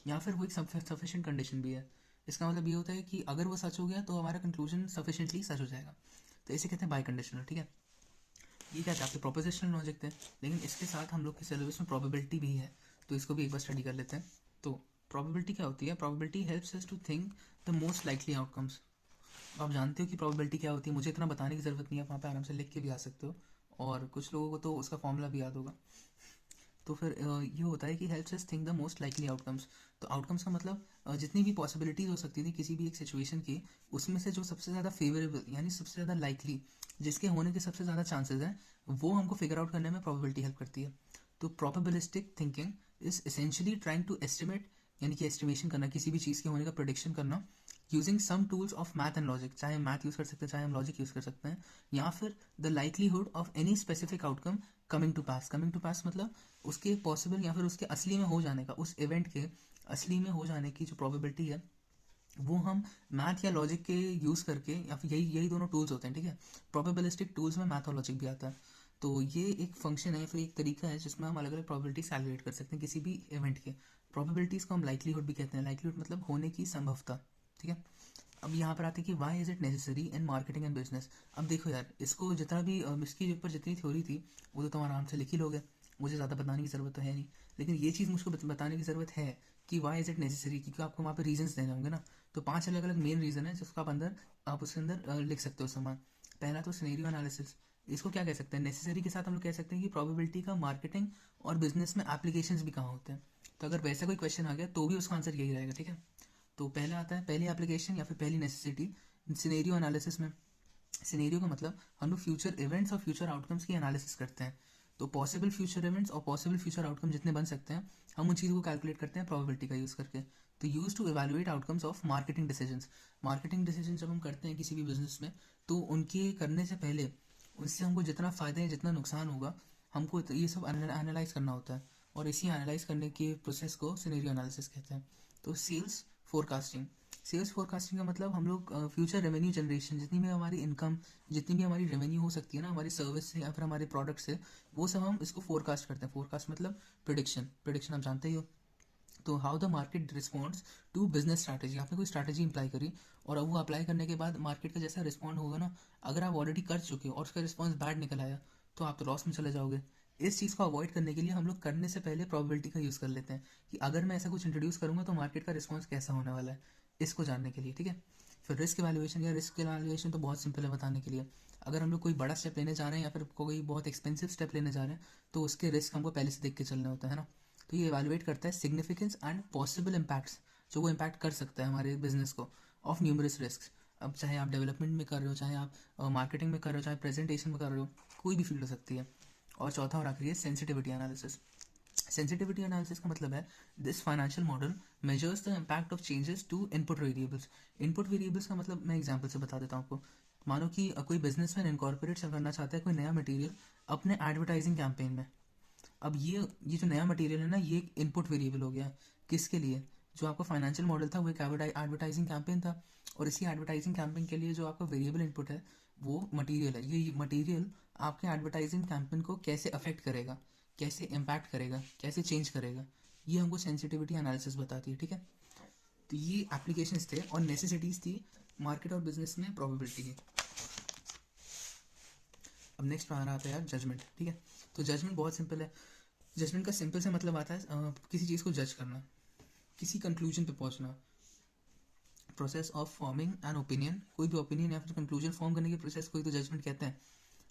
या फिर वो एक सफिशिएंट कंडीशन भी है, इसका मतलब ये होता है कि अगर वो सच हो गया तो हमारा कंक्लूजन सफिशिएंटली सच हो जाएगा। तो इसे कहते हैं बाई कंडीशनल। ठीक है। ये क्या था, आपके प्रोपोजिशनल लॉजिक थे, लेकिन इसके साथ हम लोग के सिलेबस में प्रोबेबिलिटी भी है, तो इसको भी एक बार स्टडी कर लेते हैं। तो प्रोबेबिलिटी क्या होती है, probability helps us to think the most likely outcomes. आप जानते हो कि प्रोबेबिलिटी क्या होती है, मुझे इतना बताने की ज़रूरत नहीं है, आप वहाँ पे आराम से लिख के भी आ सकते हो, और कुछ लोगों को तो उसका फॉर्मूला भी याद होगा। तो फिर ये होता है कि helps us think the most likely outcomes. तो आउटकम्स का मतलब जितनी भी पॉसिबिलिटीज़ हो सकती थी किसी भी एक सिचुएशन की, उसमें से जो सबसे ज़्यादा फेवरेबल यानी सबसे ज़्यादा लाइकली, जिसके होने के सबसे ज़्यादा चांसेस हैं, वो हमको फिगर आउट करने में प्रोबेबिलिटी हेल्प करती है। तो probabilistic thinking is essentially trying to estimate, यानी कि एस्टिमेशन करना, किसी भी चीज़ के होने का प्रोडिक्शन करना, using some tools of math and logic, चाहे हम मैथ यूज़ कर सकते हैं चाहे हम लॉजिक यूज़ कर सकते हैं, या फिर the likelihood of any specific outcome coming to pass. Coming to pass मतलब उसके पॉसिबल या फिर उसके असली में हो जाने का, उस इवेंट के असली में हो जाने की जो प्रोबेबिलिटी है, वो हम मैथ या लॉजिक के यूज़ करके, या फिर यही यही दोनों टूल्स होते हैं। ठीक है। प्रोबेबिलिस्टिक टूल्स में मैथ और लॉजिक भी आता है। तो ये एक फंक्शन है या फिर एक तरीका है जिसमें हम अलग अलग प्रोबेबिलिटीज कैलकुलेट कर सकते हैं किसी भी इवेंट के। प्रोबेबिलिटीज़ को हम लाइकलीहुड भी कहते हैं, लाइकलीहुड मतलब होने की संभवता। ठीक है। अब यहाँ पर आते हैं कि why is it necessary in marketing and business. अब देखो यार, इसको जितना भी इसके ऊपर जितनी थ्योरी थी वो तो तुम आराम से लिख ही लोगे, मुझे ज़्यादा बताने की ज़रूरत तो है नहीं। लेकिन ये चीज़ मुझको बताने की ज़रूरत है कि वाई इज़ इट नेसेसरी, क्योंकि आपको वहाँ पे रीजंस देने होंगे ना। तो 5 अलग अलग मेन रीज़न है जिसको आप उसके अंदर लिख सकते हो सामान। पहला तो सिनेरियो एनालिसिस, इसको क्या कह सकते हैं, नेसेसरी के साथ हम लोग कह सकते हैं कि प्रोबेबिलिटी का मार्केटिंग और बिजनेस में एप्लीकेशंस भी कहाँ होते हैं। तो अगर वैसा कोई क्वेश्चन आ गया तो भी उसका आंसर यही रहेगा। ठीक है। तो पहला आता है पहली एप्लीकेशन या फिर पहली नेसेसिटी, सिनेरियो एनालिसिस में। सिनेरियो का मतलब हम लोग फ्यूचर इवेंट्स और फ्यूचर आउटकम्स की एनालिसिस करते हैं। तो पॉसिबल फ्यूचर इवेंट्स और पॉसिबल फ्यूचर आउटकम जितने बन सकते हैं, हम उन चीज़ों को कैलकुलेट करते हैं प्रोबेबिलिटी का यूज़ करके। तो use to evaluate outcomes of marketing decisions. Marketing decision जब हम करते हैं किसी भी बिजनेस में, तो उनके करने से पहले उससे हमको जितना फ़ायदा है जितना नुकसान होगा, हमको ये सब एनालाइज करना होता है, और इसी एनालाइज करने के प्रोसेस को सिनेरियो एनालिसिस कहते हैं। तो सेल्स फोरकास्टिंग, सेल्स फोरकास्टिंग का मतलब हम लोग फ्यूचर रेवेन्यू जनरेशन, जितनी भी हमारी इनकम, जितनी भी हमारी रेवेन्यू हो सकती है ना हमारी सर्विस से या फिर हमारे प्रोडक्ट से, वो सब हम इसको फोरकास्ट करते हैं। फोरकास्ट मतलब प्रिडिक्शन, प्रिडिक्शन आप जानते ही हो। तो how the market responds to business strategy, आपने कोई स्ट्रैटेजी अप्लाई करी और अब वो अप्लाई करने के बाद मार्केट का जैसा रिस्पॉन्ड होगा ना, अगर आप ऑलरेडी कर चुके हो और उसका रिस्पॉन्स बैड निकल आया तो आप तो लॉस में चले जाओगे। इस चीज़ को अवॉइड करने के लिए हम लोग करने से पहले प्रोबेबिलिटी का यूज़ कर लेते हैं कि अगर मैं ऐसा कुछ इंट्रोड्यूस करूँगा तो मार्केट का रिस्पॉन्स कैसा होने वाला है, इसको जानने के लिए। ठीक है। फिर रिस्क एवेल्युएशन, या रिस्क एवेल्युएशन तो बहुत सिंपल है बताने के लिए। अगर हम लोग कोई बड़ा स्टेप लेने जा रहे हैं या फिर कोई बहुत एक्सपेंसिव स्टेप लेने जा रहे हैं, तो उसके रिस्क हमको पहले से देख के चलना होता है ना। तो ये एवेलुएट करता है सिग्निफिकेंस एंड पॉसिबल इम्पैक्ट्स, जो वो इम्पैक्ट कर सकता है हमारे बिजनेस को, ऑफ न्यूमरस रिस्क। अब चाहे आप डेवलपमेंट में कर रहे हो, चाहे आप मार्केटिंग में कर रहे हो, चाहे प्रेजेंटेशन में कर रहे हो, कोई भी फील्ड हो सकती है। और चौथा और आखिरी है सेंसिटिविटी एनालिसिस। सेंसिटिविटी एनालिसिस का मतलब है this financial model measures the impact of changes to input variables. Input variables का मतलब मैं एग्जांपल से बता देता हूँ आपको। मानो कि कोई बिजनेसमैन इनकॉर्पोरेट करना चाहता है कोई नया मटेरियल अपने एडवर्टाइजिंग कैंपेन में। अब ये जो नया मटेरियल है ना, ये एक इनपुट वेरिएबल हो गया। किसके लिए, जो आपका फाइनेंशियल मॉडल था वो एक एडवर्टाइजिंग कैंपेन था, और इसी एडवर्टाइजिंग कैंपेन के लिए जो आपका वेरिएबल इनपुट है वो मटेरियल है। ये मटेरियल आपके एडवर्टाइजिंग कैंपेन को कैसे अफेक्ट करेगा, कैसे इम्पैक्ट करेगा, कैसे चेंज करेगा, ये हमको सेंसिटिविटी एनालिसिस बताती है, ठीक है। तो ये एप्लीकेशंस थे और नेसेसिटीज़ थी मार्केट और बिजनेस में प्रोबेबिलिटी की। अब नेक्स्ट हमारा आता है यार जजमेंट, ठीक है। तो जजमेंट बहुत सिंपल है। जजमेंट का सिंपल से मतलब आता है किसी चीज़ को जज करना, किसी कंक्लूजन पे पहुंचना, process of forming an opinion. कोई भी ओपिनियन या फिर कंक्लूजन फॉर्म करने के प्रोसेस को ही तो जजमेंट कहते हैं।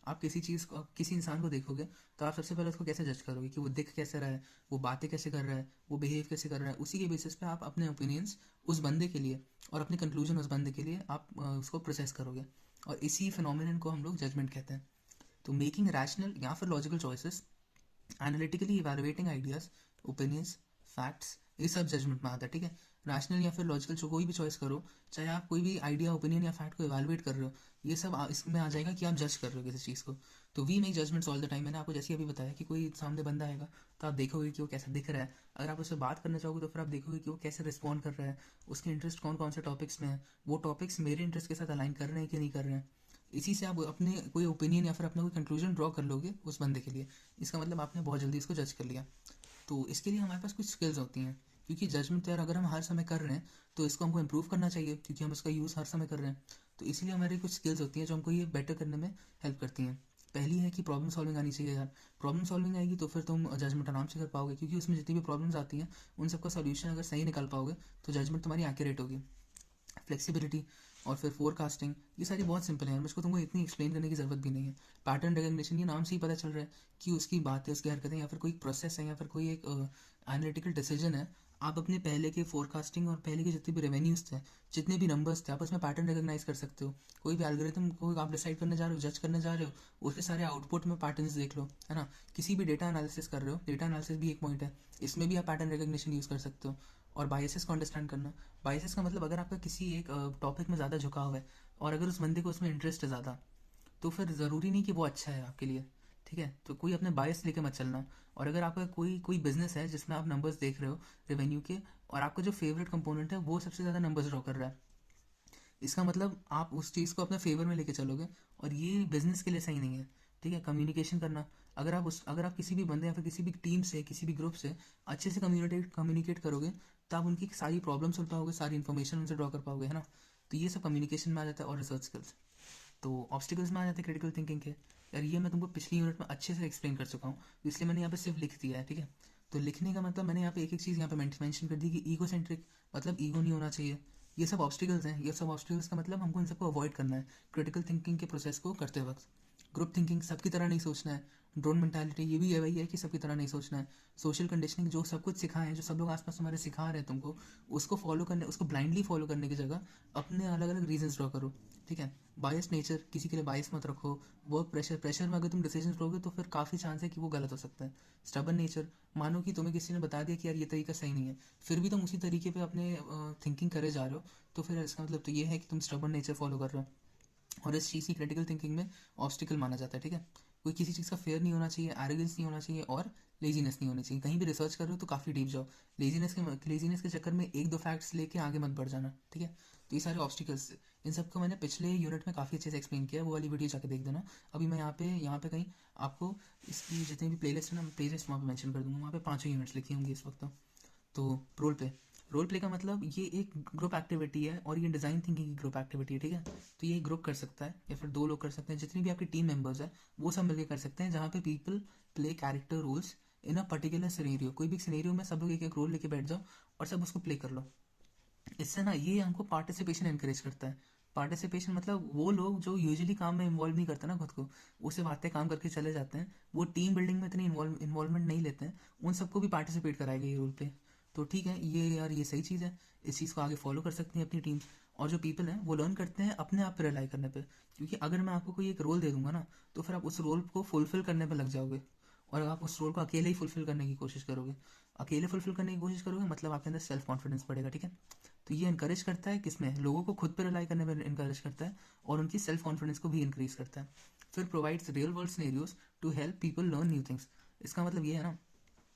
आप किसी चीज़ को, किसी इंसान को देखोगे तो आप सबसे पहले उसको कैसे जज करोगे कि वो दिख कैसे रहा है, वो बातें कैसे कर रहा है, वो बिहेव कैसे कर रहा है। उसी के बेसिस पे आप अपने ओपिनियंस उस बंदे के लिए और अपने कंक्लूजन उस बंदे के लिए आप उसको प्रोसेस करोगे, और इसी फिनोमिनन को हम लोग जजमेंट कहते हैं। तो मेकिंग रैशनल या फिर logical choices, analytically evaluating ideas, opinions, facts, ये सब जजमेंट में आता है, ठीक है। रैशनल या फिर लॉजिकल जो कोई भी चॉइस करो, चाहे आप कोई भी आइडिया, ओपिनियन या फैक्ट को इवैल्यूएट कर रहे हो, ये सब इसमें आ जाएगा कि आप जज कर रहे हो किसी चीज़ को। तो we make judgements all the time. मैंने आपको जैसे अभी बताया कि कोई सामने बंदा आएगा तो आप देखोगे कि वो कैसा दिख रहा है। अगर आप उससे बात करना चाहोगे तो फिर आप देखोगे कि वो कैसे रिस्पॉन्ड कर रहा है, उसके इंटरेस्ट कौन कौन से टॉपिक्स में है, वो टॉपिक्स मेरे इंटरेस्ट के साथ अलाइन कर रहे हैं कि नहीं कर रहे हैं। इसी से आप अपने कोई ओपिनियन या फिर अपना कोई कंक्लूजन ड्रॉ कर लोगे उस बंदे के लिए। इसका मतलब आपने बहुत जल्दी इसको जज कर लिया। तो इसके लिए हमारे पास कुछ स्किल्स होती हैं, क्योंकि जजमेंट तो यार अगर हम हर समय कर रहे हैं तो इसको हमको इम्प्रूव करना चाहिए, क्योंकि हम इसका यूज़ हर समय कर रहे हैं। तो इसलिए हमारी कुछ स्किल्स होती हैं जो हमको ये बेटर करने में हेल्प करती हैं। पहली है कि प्रॉब्लम सॉल्विंग आनी चाहिए यार। प्रॉब्लम सॉल्विंग आएगी तो फिर तुम जजमेंट आराम से कर पाओगे, क्योंकि उसमें जितनी भी प्रॉब्लम्स आती हैं उन सबका सॉल्यूशन अगर सही निकाल पाओगे तो जजमेंट तुम्हारी एक्यूरेट होगी। फ्लेक्सिबिलिटी और फिर फोरकास्टिंग, ये सारी बहुत सिंपल है, मुझको तुमको इतनी एक्सप्लेन करने की ज़रूरत भी नहीं है। पैटर्न रिकग्निशन, ये नाम से ही पता चल रहा है कि उसकी बातें, उसकी हरकतें या फिर कोई प्रोसेस है या फिर कोई एक एनालिटिकल डिसीजन है। आप अपने पहले के फोरकास्टिंग और पहले के जितने भी रेवेन्यूज थे, जितने भी नंबर्स थे, आप उसमें पैटर्न रिकग्नाइज कर सकते हो। कोई भी एल्गोरिथम को आप डिसाइड करने जा रहे हो, जज करने जा रहे हो, उसके सारे आउटपुट में पैटर्न्स देख लो, है ना। किसी भी डेटा एनालिसिस कर रहे हो, डेटा एनालिसिस भी एक पॉइंट है, इसमें भी आप पैटर्न रिकग्निशन यूज़ कर सकते हो। और बायसेस को अंडरस्टैंड करना। बायसेस का मतलब अगर आपका किसी एक टॉपिक में ज़्यादा झुकाव है और अगर उस बंदे को उसमें इंटरेस्ट है ज़्यादा, तो फिर ज़रूरी नहीं कि वो अच्छा है आपके लिए, ठीक है। तो कोई अपने बायस लेके मत चलना। और अगर आपका कोई कोई बिजनेस है जिसमें आप नंबर्स देख रहे हो रेवेन्यू के, और आपका जो फेवरेट कंपोनेंट है वो सबसे ज़्यादा नंबर्स ड्रॉ कर रहा है, इसका मतलब आप उस चीज़ को अपने फेवर में लेके चलोगे, और ये बिजनेस के लिए सही नहीं है, ठीक है। कम्युनिकेशन करना, अगर आप किसी भी बंदे या फिर किसी भी टीम से, किसी भी ग्रुप से अच्छे से कम्युनिकेट करोगे तो आप उनकी सारी प्रॉब्लम सुन पाओगे, सारी इन्फॉर्मेशन उनसे ड्रॉ कर पाओगे, है ना। तो ये सब कम्युनिकेशन में आ जाता है। और रिसर्च स्किल्स, तो ऑब्स्टिकल्स में आ जाते हैं क्रिटिकल थिंकिंग के। यार ये मैं तुमको पिछली यूनिट में अच्छे से एक्सप्लेन कर चुका हूँ, तो इसलिए मैंने यहाँ पे सिर्फ लिख दिया है, ठीक है। तो लिखने का मतलब मैंने यहाँ पे एक एक चीज़ यहाँ पे मेंशन कर दी कि ईगो सेंट्रिक, मतलब ईगो नहीं होना चाहिए। ये सब ऑब्स्टिकल्स हैं, ये सब ऑब्स्टिकल्स का मतलब हमको इन सबको अवॉइड करना है क्रिटिकल थिंकिंग के प्रोसेस को करते वक्त। ग्रुप थिंकिंग, सबकी तरह नहीं सोचना है। ड्रोन मेंटालिटी, ये भी वही है कि सबकी तरह नहीं सोचना है। सोशल कंडीशनिंग, जो सब कुछ सिखाएं, जो सब लोग आसपास तुम्हारे सिखा रहे हैं तुमको, उसको फॉलो करने, उसको ब्लाइंडली फॉलो करने की जगह अपने अलग अलग रीजंस ड्रॉ करो, ठीक है। बायस नेचर, किसी के लिए बायस मत रखो। वर्क प्रेशर में अगर तुम डिसीजन लोगे तो फिर काफ़ी चांस है कि वो गलत हो सकता है। स्टबन नेचर, मानो कि तुम्हें किसी ने बता दिया कि यार ये तरीका सही नहीं है, फिर भी तुम उसी तरीके पे अपने थिंकिंग करे जा रहे हो, तो फिर इसका मतलब तो ये है कि तुम स्टबन नेचर फॉलो कर रहे हो। और इस चीज़ की क्रिटिकल थिंकिंग में ऑब्स्टिकल माना जाता है, ठीक है। कोई किसी चीज़ का फेयर नहीं होना चाहिए, एरोगेंस नहीं होना चाहिए, और लेजीनेस नहीं होनी चाहिए। कहीं भी रिसर्च कर रहे हो तो काफ़ी डीप जाओ, लेजीनेस के चक्कर में एक दो फैक्ट्स लेके आगे मत बढ़ जाना, ठीक है। तो ये सारे ऑब्स्टिकल्स, इन सबको मैंने पिछले यूनिट में काफ़ी अच्छे से एक्सप्लेन किया, वो वाली वीडियो जाकर देख देना। अभी मैं यहाँ पे कहीं आपको इसकी जितनी भी प्लेलिस्ट है ना, प्लेलिस्ट वहाँ पे मेंशन कर दूंगा, वहाँ पे 5 यूनिट्स लिखी होंगी इस वक्त। तो रोल प्ले का मतलब ये एक ग्रुप एक्टिविटी है, और ये डिज़ाइन थिंकिंग की ग्रुप एक्टिविटी है, ठीक है। तो ये ग्रुप कर सकता है या फिर 2 लोग कर सकते हैं, जितनी भी आपकी टीम मेंबर्स है वो सब मिलकर कर सकते हैं, जहाँ पे people play character roles in a particular scenario. कोई भी सिनेरियो में सब लोग एक एक रोल लेके बैठ जाओ और सब उसको प्ले कर लो। इससे ना ये हमको पार्टिसिपेशन एनकरेज करता है। पार्टिसिपेशन मतलब वो लोग जो यूजुअली काम में इन्वॉल्व नहीं करते ना खुद को, वो सिर्फ आते काम करके चले जाते हैं, वो टीम बिल्डिंग में इतनी इन्वॉल्वमेंट नहीं लेते हैं, उन सबको भी पार्टिसिपेट कराएगा ये रोल पे। तो ठीक है, ये यार ये सही चीज़ है, इस चीज़ को आगे फॉलो कर सकती हैं अपनी टीम। और जो पीपल हैं वो लर्न करते हैं अपने आप पे रिलाई करने पे, क्योंकि अगर मैं आपको कोई एक रोल दे दूंगा ना, तो फिर आप उस रोल को फुलफिल करने पे लग जाओगे, और आप उस रोल को अकेले ही फुलफिल करने की कोशिश करोगे। अकेले फुलफिल करने की कोशिश करोगे मतलब आपके अंदर सेल्फ कॉन्फिडेंस बढ़ेगा, ठीक है। तो ये इनकरेज करता है किसमें, लोगों को खुद पर रिलाई करने में इनकरेज करता है, और उनकी सेल्फ कॉन्फिडेंस को भी इंक्रीज करता है। फिर provides real world scenarios to help people learn new things. इसका मतलब ये है ना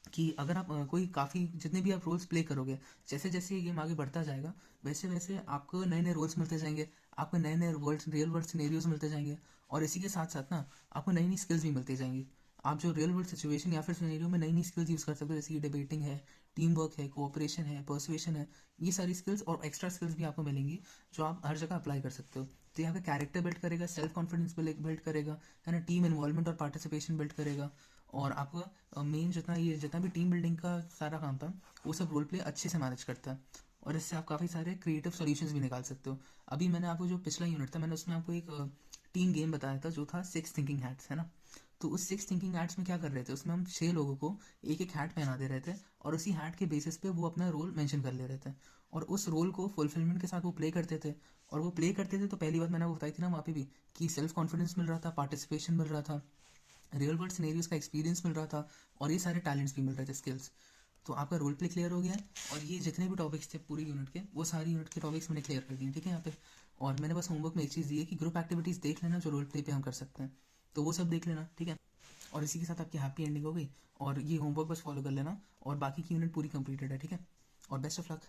कि अगर आप कोई काफ़ी जितने भी आप रोल्स प्ले करोगे, जैसे जैसे ये गेम आगे बढ़ता जाएगा, वैसे वैसे आपको नए नए रोल्स मिलते जाएंगे, आपको नए नए रियल वर्ल्ड सिनेरियोज मिलते जाएंगे, और इसी के साथ साथ ना आपको नई नई स्किल्स भी मिलती जाएंगी। आप जो रियल वर्ल्ड सिचुएशन या फिर सिनेरियो में नई नई स्किल्स यूज़ कर सकते हो, जैसे कि डिबेटिंग है, टीम वर्क है, कोऑपरेशन है, पर्सुएशन है। ये सारी स्किल्स और एक्स्ट्रा स्किल्स भी आपको मिलेंगी जो आप हर जगह अप्लाई कर सकते हो। तो यहाँ पे कैरेक्टर बिल्ड करेगा, सेल्फ कॉन्फिडेंस बिल्ड करेगा, है ना, टीम इन्वॉल्वमेंट और पार्टिसिपेशन बिल्ड करेगा। और आपका मेन जितना भी टीम बिल्डिंग का सारा काम था वो सब रोल प्ले अच्छे से मैनेज करता है। और इससे आप काफ़ी सारे क्रिएटिव सॉल्यूशंस भी निकाल सकते हो। अभी मैंने आपको जो पिछला यूनिट था, मैंने उसमें आपको एक टीम गेम बताया था जो था 6 थिंकिंग हैट्स, है ना। तो उस 6 थिंकिंग हैट्स में क्या कर रहे थे, उसमें हम 6 लोगों को एक एक हैट पहना दे रहे थे और उसी हैट के बेसिस पे वो अपना रोल मेंशन कर ले रहे थे और उस रोल को फुलफिलमेंट के साथ वो प्ले करते थे। और वो प्ले करते थे तो पहली बात मैंने वो बताई थी ना वहाँ पे भी, कि सेल्फ कॉन्फिडेंस मिल रहा था, पार्टिसिपेशन मिल रहा था, रियल वर्ल्ड सिनेरियोज का एक्सपीरियंस मिल रहा था और ये सारे टैलेंट्स भी मिल रहे थे, स्किल्स। तो आपका रोल प्ले क्लियर हो गया है और ये जितने भी टॉपिक्स थे पूरे यूनिट के, वो सारे यूनिट के टॉपिक्स मैंने क्लियर कर दिए, ठीक है यहाँ पे। और मैंने बस होमवर्क में एक चीज़ दी है कि ग्रुप एक्टिविटीज़ देख लेना जो रोल प्ले पे हम कर सकते हैं, तो वो सब देख लेना, ठीक है। और इसी के साथ आपकी हैप्पी एंडिंग हो गई और ये होमवर्क बस फॉलो कर लेना और बाकी की यूनिट पूरी कंप्लीटेड है, ठीक है। और बेस्ट ऑफ लक।